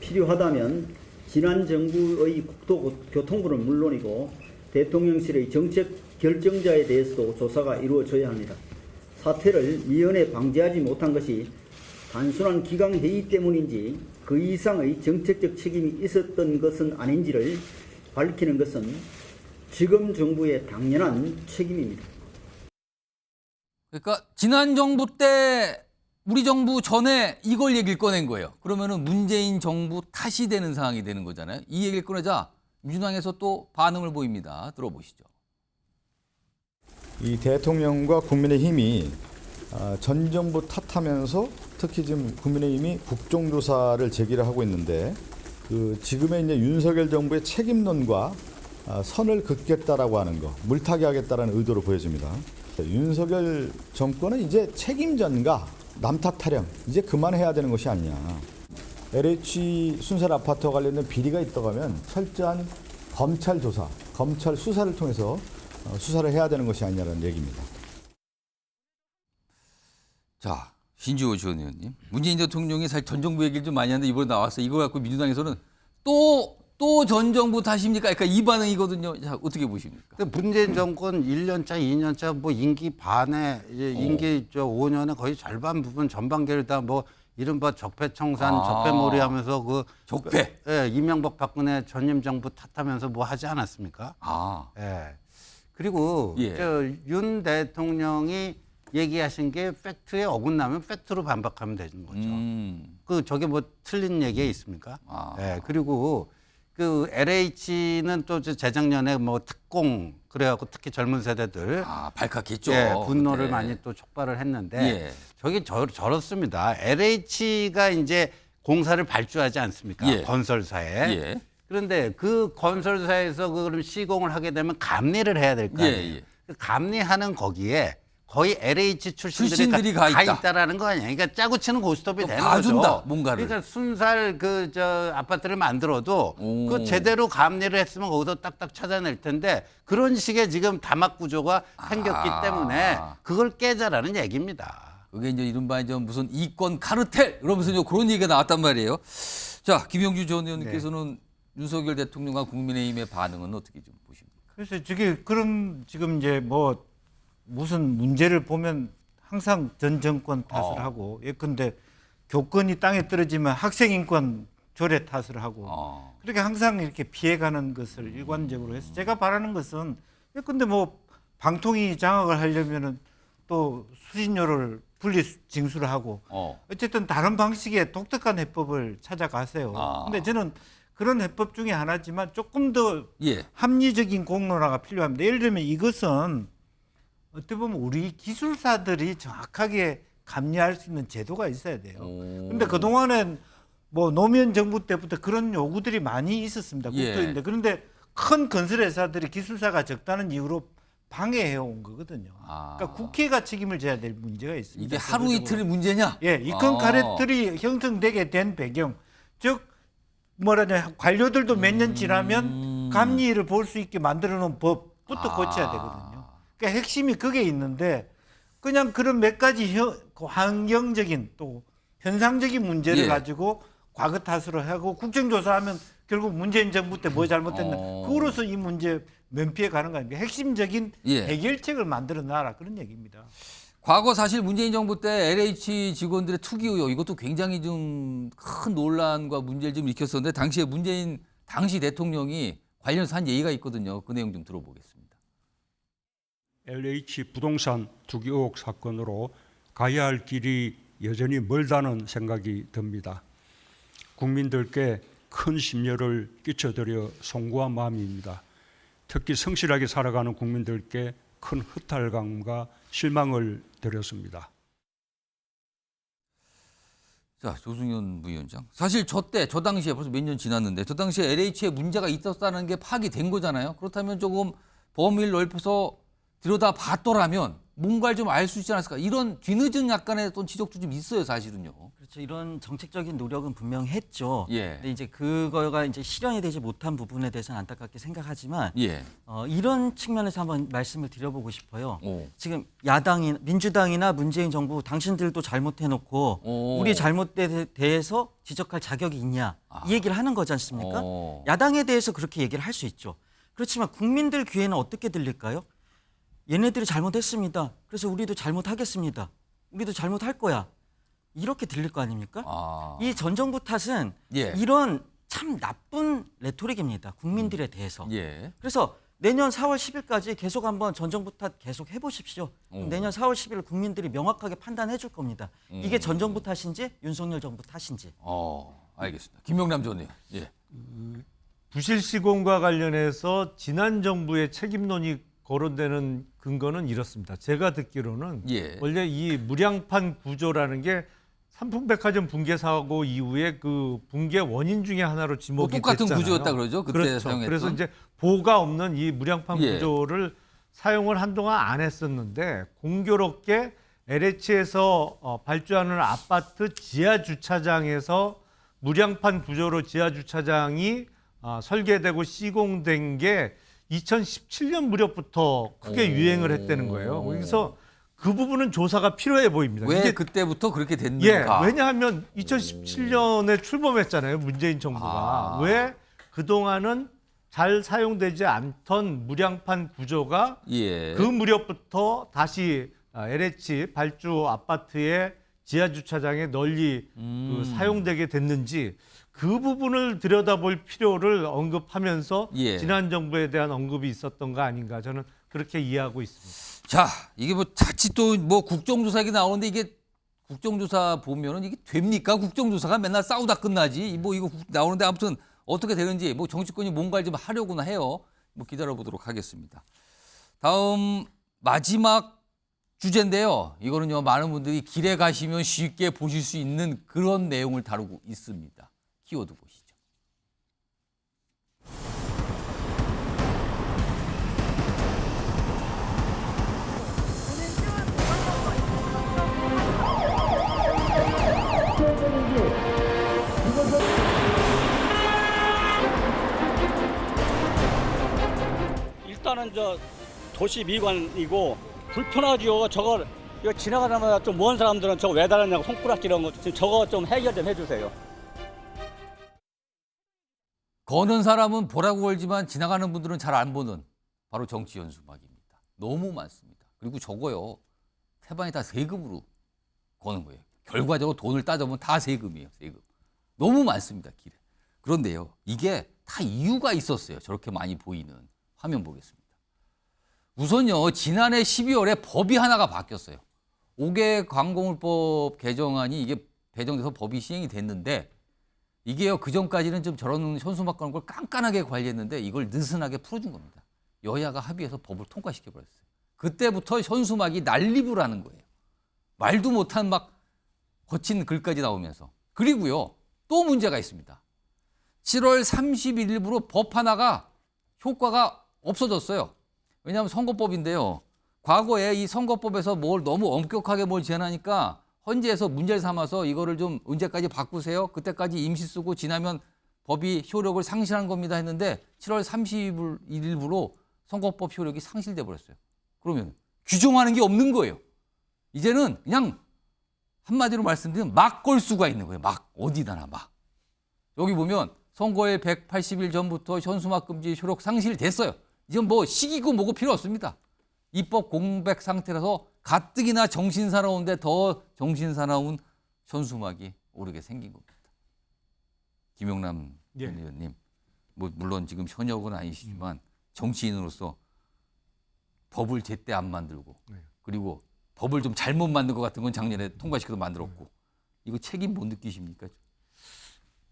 필요하다면 지난 정부의 국토교통부는 물론이고 대통령실의 정책 결정자에 대해서도 조사가 이루어져야 합니다. 사태를 미연에 방지하지 못한 것이 단순한 기강회의 때문인지 그 이상의 정책적 책임이 있었던 것은 아닌지를 밝히는 것은 지금 정부의 당연한 책임입니다. 그러니까 지난 정부 때 우리 정부 전에 이걸 얘기를 꺼낸 거예요. 그러면은 문재인 정부 탓이 되는 상황이 되는 거잖아요. 이 얘기를 꺼내자 민주당에서 또 반응을 보입니다. 들어보시죠. 이 대통령과 국민의힘이 전 정부 탓하면서 특히 지금 국민의힘이 국정조사를 제기를 하고 있는데 그 지금의 이제 윤석열 정부의 책임론과 선을 긋겠다라고 하는 거, 물타기 하겠다라는 의도로 보여집니다. 윤석열 정권은 이제 책임전가, 남탓 타령 이제 그만해야 되는 것이 아니냐. LH 순살 아파트와 관련된 비리가 있다고 하면 철저한 검찰 조사, 검찰 수사를 통해서 수사를 해야 되는 것이 아니냐는 얘기입니다. 자, 신지호 전 의원님. 문재인 대통령이 사실 전 정부 얘기를 좀 많이 하는데 이번에 나왔어요. 이거 갖고 민주당에서는 또 전 정부 탓입니까? 그러니까 이 반응이거든요. 자, 어떻게 보십니까? 문재인 정권 1년차, 2년차 뭐 임기 반에 이제 임기 5년에 거의 절반 부분 전반기를 다 뭐 이른바 적폐청산, 적폐몰이 하면서 그 적폐. 예, 이명박 박근혜 전임 정부 탓하면서 뭐 하지 않았습니까? 예. 그리고 윤 대통령이 얘기하신 게 팩트에 어긋나면 팩트로 반박하면 되는 거죠. 그 저게 뭐 틀린 얘기가 있습니까? 예. 그리고 그 LH는 또 재작년에 뭐 특공 그래갖고 특히 젊은 세대들 발칵했죠. 예, 분노를 네. 많이 또 촉발을 했는데 저게 저렇습니다. LH가 이제 공사를 발주하지 않습니까? 건설사에. 그런데 그 건설사에서 그럼 시공을 하게 되면 감리를 해야 될 거 아니에요. 그 감리하는 거기에 거의 LH 출신들이 가 있다라는 거 아니야. 그러니까 짜고 치는 고스톱이 되는 거죠. 뭔가를. 그러니까 순살 아파트를 만들어도 그 제대로 감리를 했으면 거기서 딱딱 찾아낼 텐데 그런 식의 지금 다막 구조가 생겼기 때문에 그걸 깨자라는 얘기입니다. 그게 이제 이른바 이제 무슨 이권 카르텔 이러면서 이제 그런 얘기가 나왔단 말이에요. 자, 김영주 전 의원님께서는 윤석열 대통령과 국민의힘의 반응은 어떻게 좀 보십니까? 그래서 저게 그럼 지금 이제 뭐 무슨 문제를 보면 항상 전 정권 탓을 하고 예컨대 교권이 땅에 떨어지면 학생 인권 조례 탓을 하고 그렇게 항상 이렇게 피해가는 것을 일관적으로 해서 제가 바라는 것은 예컨대 뭐 방통위 장악을 하려면은 또 수신료를 분리 징수를 하고 어쨌든 다른 방식의 독특한 해법을 찾아가세요. 근데 저는 그런 해법 중에 하나지만 조금 더 합리적인 공론화가 필요합니다. 예를 들면 이것은 어떻게 보면 우리 기술사들이 정확하게 감리할 수 있는 제도가 있어야 돼요. 그런데 그동안엔 뭐 노무현 정부 때부터 그런 요구들이 많이 있었습니다. 국토인데 그런데 큰 건설회사들이 기술사가 적다는 이유로 방해해 온 거거든요. 그러니까 국회가 책임을 져야 될 문제가 있습니다. 이게 하루 이틀의 문제냐? 예, 이 큰 카르텔이 형성되게 된 배경, 즉 뭐라냐 관료들도 몇 년 지나면 감리를 볼 수 있게 만들어 놓은 법부터 고쳐야 되거든요. 그러니까 핵심이 그게 있는데 그냥 그런 몇 가지 환경적인 또 현상적인 문제를 가지고 과거 탓으로 하고 국정조사하면 결국 문재인 정부 때 뭐 잘못했나 그거로서 이 문제 면피해 가는 거 아닙니까? 핵심적인 해결책을 만들어 놔라 그런 얘기입니다. 과거 사실 문재인 정부 때 LH 직원들의 투기 의혹 이것도 굉장히 좀 큰 논란과 문제를 좀 일으켰었는데 당시에 문재인 당시 대통령이 관련해서 한 얘기가 있거든요. 그 내용 좀 들어보겠습니다. LH 부동산 투기 의혹 사건으로 가야 할 길이 여전히 멀다는 생각이 듭니다. 국민들께 큰 심려를 끼쳐드려 송구한 마음입니다. 특히 성실하게 살아가는 국민들께 큰 허탈감과 실망을 드렸습니다. 자, 조승현 부위원장. 사실 저 당시에 벌써 몇 년 지났는데 저 당시에 LH에 문제가 있었다는 게 파악이 된 거잖아요. 그렇다면 조금 범위를 넓혀서 들여다 봤더라면 뭔가를 좀 알 수 있지 않았을까? 이런 뒤늦은 약간의 어떤 지적도 좀 있어요, 사실은요. 그렇죠. 이런 정책적인 노력은 분명히 했죠. 예. 근데 이제 그거가 이제 실현이 되지 못한 부분에 대해서는 안타깝게 생각하지만 예. 이런 측면에서 한번 말씀을 드려보고 싶어요. 오. 지금 야당이 민주당이나 문재인 정부 당신들도 잘못해놓고 오. 우리 잘못에 대해서 지적할 자격이 있냐 이 얘기를 하는 거지 않습니까? 야당에 대해서 그렇게 얘기를 할 수 있죠. 그렇지만 국민들 귀에는 어떻게 들릴까요? 얘네들이 잘못했습니다. 그래서 우리도 잘못하겠습니다. 우리도 잘못할 거야. 이렇게 들릴 거 아닙니까? 이 전 정부 탓은 예. 이런 참 나쁜 레토릭입니다. 국민들에 대해서. 예. 그래서 내년 4월 10일까지 계속 한번 전 정부 탓 계속 해보십시오. 내년 4월 10일 국민들이 명확하게 판단해 줄 겁니다. 이게 전 정부 탓인지 윤석열 정부 탓인지. 알겠습니다. 김명남 의원님. 예. 부실 시공과 관련해서 지난 정부의 책임론이 거론되는 근거는 이렇습니다. 제가 듣기로는 예. 원래 이 무량판 구조라는 게 삼풍백화점 붕괴 사고 이후에 그 붕괴 원인 중에 하나로 지목이 똑같은 됐잖아요. 구조였다 그러죠. 그때 그렇죠. 사용했던. 그래서 이제 보가 없는 이 무량판 예. 구조를 사용을 한동안 안 했었는데 공교롭게 LH에서 발주하는 아파트 지하 주차장에서 무량판 구조로 지하 주차장이 설계되고 시공된 게 2017년 무렵부터 크게 유행을 했다는 거예요. 그래서 그 부분은 조사가 필요해 보입니다. 왜 이게 그때부터 그렇게 됐는가? 예, 왜냐하면 2017년에 출범했잖아요, 문재인 정부가. 왜 그동안은 잘 사용되지 않던 무량판 구조가 예. 그 무렵부터 다시 LH 발주 아파트의 지하 주차장에 널리 사용되게 됐는지 그 부분을 들여다볼 필요를 언급하면서 예. 지난 정부에 대한 언급이 있었던 거 아닌가 저는 그렇게 이해하고 있습니다. 자, 이게 뭐 자칫 또 뭐 국정조사 얘기 나오는데 이게 국정조사 보면은 이게 됩니까? 국정조사가 맨날 싸우다 끝나지. 뭐 이거 나오는데 아무튼 어떻게 되는지 뭐 정치권이 뭔가를 좀 하려고나 해요. 뭐 기다려 보도록 하겠습니다. 다음 마지막 주제인데요. 이거는요, 많은 분들이 길에 가시면 쉽게 보실 수 있는 그런 내용을 다루고 있습니다. 키워드 보시죠. 일단은 저 도시 미관이고 불편하죠. 저거 이거 지나가자마자 좀 먼 사람들은 저거 왜 달았냐고 손가락질 이런 거 저거 좀 해결 좀 해주세요. 거는 사람은 보라고 걸지만 지나가는 분들은 잘 안 보는 바로 정치 연수막입니다. 너무 많습니다. 그리고 저거요, 태반이 다 세금으로 거는 거예요. 결과적으로 돈을 따져보면 다 세금이에요. 세금. 너무 많습니다, 길에. 그런데요, 이게 다 이유가 있었어요. 저렇게 많이 보이는. 화면 보겠습니다. 우선요, 지난해 12월에 법이 하나가 바뀌었어요. 5개 광고물법 개정안이 이게 배정돼서 법이 시행이 됐는데 이게요, 그전까지는 좀 저런 현수막 거는 걸 깐깐하게 관리했는데 이걸 느슨하게 풀어준 겁니다. 여야가 합의해서 법을 통과시켜버렸어요. 그때부터 현수막이 난립을 하는 거예요. 말도 못한 막 거친 글까지 나오면서. 그리고요, 또 문제가 있습니다. 7월 31일부로 법 하나가 효과가 없어졌어요. 왜냐하면 선거법인데요. 과거에 이 선거법에서 뭘 너무 엄격하게 뭘 제한하니까 헌재에서 문제를 삼아서 이거를 좀 언제까지 바꾸세요? 그때까지 임시 쓰고 지나면 법이 효력을 상실한 겁니다 했는데 7월 31일부로 선거법 효력이 상실돼 버렸어요. 그러면 규정하는 게 없는 거예요. 이제는 그냥 한마디로 말씀드리면 막 걸 수가 있는 거예요. 막 어디다나 막. 여기 보면 선거일 180일 전부터 현수막 금지 효력 상실됐어요. 이건 뭐 시기고 뭐고 필요 없습니다. 입법 공백 상태라서 가뜩이나 정신사나운데 더 정신사나운 현수막이 오르게 생긴 겁니다. 김용남 의원님, 뭐 물론 지금 현역은 아니시지만 정치인으로서 법을 제때 안 만들고 그리고 법을 좀 잘못 만든 것 같은 건 작년에 통과시켜서 만들었고 이거 책임 못 느끼십니까?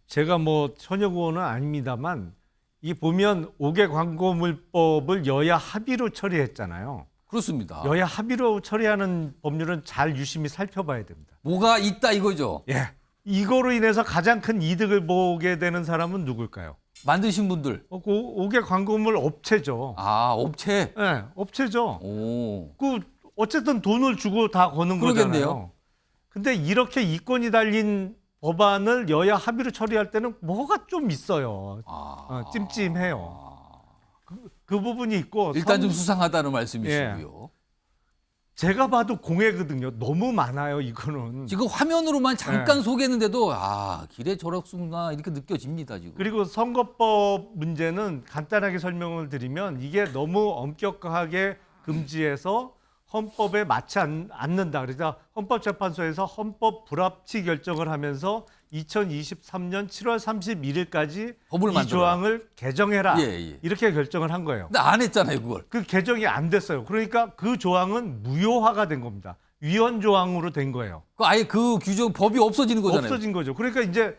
제가 뭐 현역 의원은 아닙니다만 이 보면 5개 광고물법을 여야 합의로 처리했잖아요. 그렇습니다. 여야 합의로 처리하는 법률은 잘 유심히 살펴봐야 됩니다. 뭐가 있다 이거죠? 예. 이거로 인해서 가장 큰 이득을 보게 되는 사람은 누굴까요? 만드신 분들. 5개 광고물 업체죠. 아, 업체? 네, 업체죠. 오. 그 어쨌든 돈을 주고 다 거는 그러겠네요. 거잖아요. 근데 이렇게 이권이 달린 법안을 여야 합의로 처리할 때는 뭐가 좀 있어요. 찜찜해요. 그 부분이 있고 일단 좀 수상하다는 말씀이시고요. 제가 봐도 공해거든요. 너무 많아요, 이거는. 지금 화면으로만 잠깐 네. 소개했는데도 길의 저력수구나 이렇게 느껴집니다, 지금. 그리고 선거법 문제는 간단하게 설명을 드리면 이게 너무 엄격하게 금지해서 헌법에 맞지 않는다. 그래서 헌법재판소에서 헌법 불합치 결정을 하면서 2023년 7월 31일까지 법을 이 만들어라. 조항을 개정해라. 예. 이렇게 결정을 한 거예요. 근데 안 했잖아요, 그걸. 그 개정이 안 됐어요. 그러니까 그 조항은 무효화가 된 겁니다. 위헌 조항으로 된 거예요. 아예 그 규정 법이 없어지는 거잖아요. 없어진 거죠. 그러니까 이제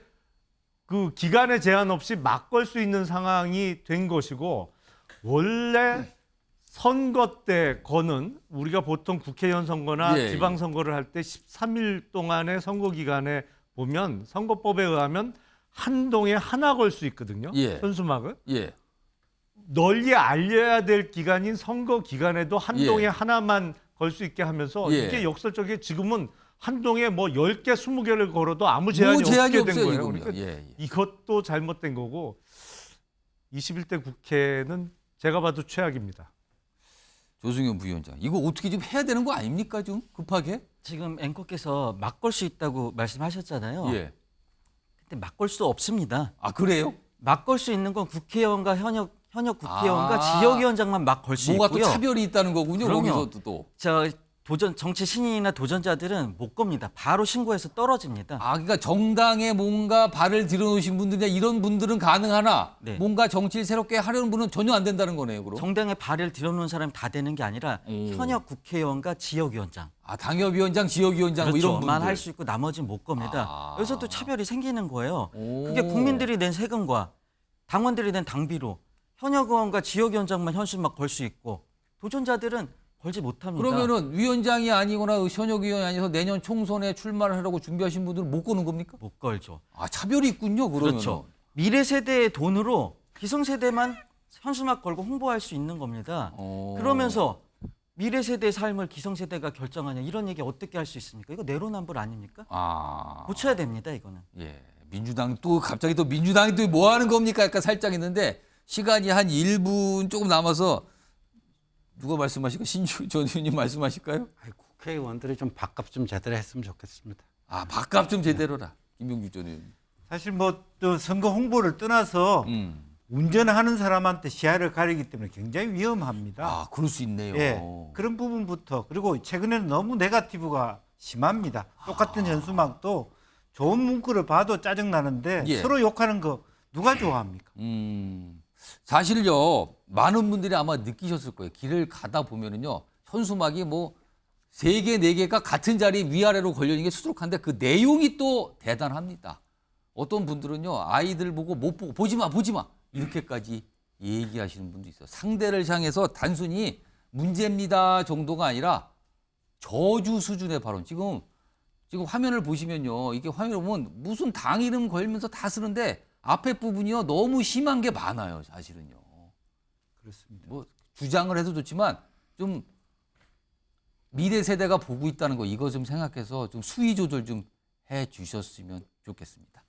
그 기간의 제한 없이 막 걸 수 있는 상황이 된 것이고 원래 선거 때 거는 우리가 보통 국회의원 선거나 예. 지방선거를 할 때 13일 동안의 선거 기간에 보면 선거법에 의하면 한 동에 하나 걸 수 있거든요. 예. 현수막을. 예. 널리 알려야 될 기간인 선거 기간에도 한 예. 동에 하나만 걸 수 있게 하면서 예. 이게 역설적이게 지금은 한 동에 뭐 10개, 20개를 걸어도 아무 제한이 없게 된 없어요, 거예요. 지금요. 그러니까 예. 이것도 잘못된 거고 21대 국회는 제가 봐도 최악입니다. 조승현 부위원장, 이거 어떻게 좀 해야 되는 거 아닙니까? 좀 급하게? 지금 앵커께서 막 걸 수 있다고 말씀하셨잖아요. 예. 근데 막 걸 수 없습니다. 그래요? 막 걸 수 있는 건 국회의원과 현역 국회의원과 지역위원장만 막 걸 수 있고요. 뭐가 또 차별이 있다는 거군요. 그럼요. 거기서도 또. 정치 신인이나 도전자들은 못 겁니다. 바로 신고해서 떨어집니다. 그러니까 정당에 뭔가 발을 들여놓으신 분들이나 이런 분들은 가능하나 네. 뭔가 정치를 새롭게 하려는 분은 전혀 안 된다는 거네요. 그럼. 정당에 발을 들여놓은 사람이 다 되는 게 아니라 현역 국회의원과 지역위원장. 당협위원장, 지역위원장 뭐 이런 분들. 만 할 수 있고 나머지는 못 겁니다. 여기서 또 차별이 생기는 거예요. 그게 국민들이 낸 세금과 당원들이 낸 당비로 현역 의원과 지역위원장만 현수막 걸 수 있고 도전자들은 걸지 못합니다. 그러면은 위원장이 아니거나 현역 의원이 아니어서 내년 총선에 출마를 하려고 준비하신 분들은 못 거는 겁니까? 못 걸죠. 차별이 있군요. 그러면. 그렇죠. 미래 세대의 돈으로 기성세대만 현수막 걸고 홍보할 수 있는 겁니다. 그러면서 미래 세대의 삶을 기성세대가 결정하냐 이런 얘기 어떻게 할 수 있습니까? 이거 내로남불 아닙니까? 고쳐야 됩니다. 이거는. 예. 민주당 또 갑자기 또 민주당이 또 뭐 하는 겁니까? 약간 살짝 있는데 시간이 한 1분 조금 남아서 누가 말씀하실까요? 신주 전 의원님 말씀하실까요? 국회의원들이 좀 밥값 좀 제대로 했으면 좋겠습니다. 밥값 좀 제대로라. 김병규 전 의원님. 사실 뭐 또 선거 홍보를 떠나서 운전하는 사람한테 시야를 가리기 때문에 굉장히 위험합니다. 그럴 수 있네요. 예, 그런 부분부터 그리고 최근에는 너무 네거티브가 심합니다. 똑같은 현수막도 좋은 문구를 봐도 짜증나는데 예. 서로 욕하는 거 누가 좋아합니까? 사실요 많은 분들이 아마 느끼셨을 거예요. 길을 가다 보면은요 현수막이 뭐 3개, 4개가 같은 자리 위아래로 걸려 있는 게 수두룩한데 그 내용이 또 대단합니다. 어떤 분들은요 아이들 보고 못 보고 보지 마 이렇게까지 얘기하시는 분도 있어요. 상대를 향해서 단순히 문제입니다 정도가 아니라 저주 수준의 발언. 지금 화면을 보시면요 이게 화면을 보면 무슨 당 이름 걸면서 다 쓰는데 앞에 부분이요 너무 심한 게 많아요 사실은요. 그렇습니다. 뭐 주장을 해도 좋지만 좀 미래 세대가 보고 있다는 거 이거 좀 생각해서 좀 수위 조절 좀 해 주셨으면 좋겠습니다.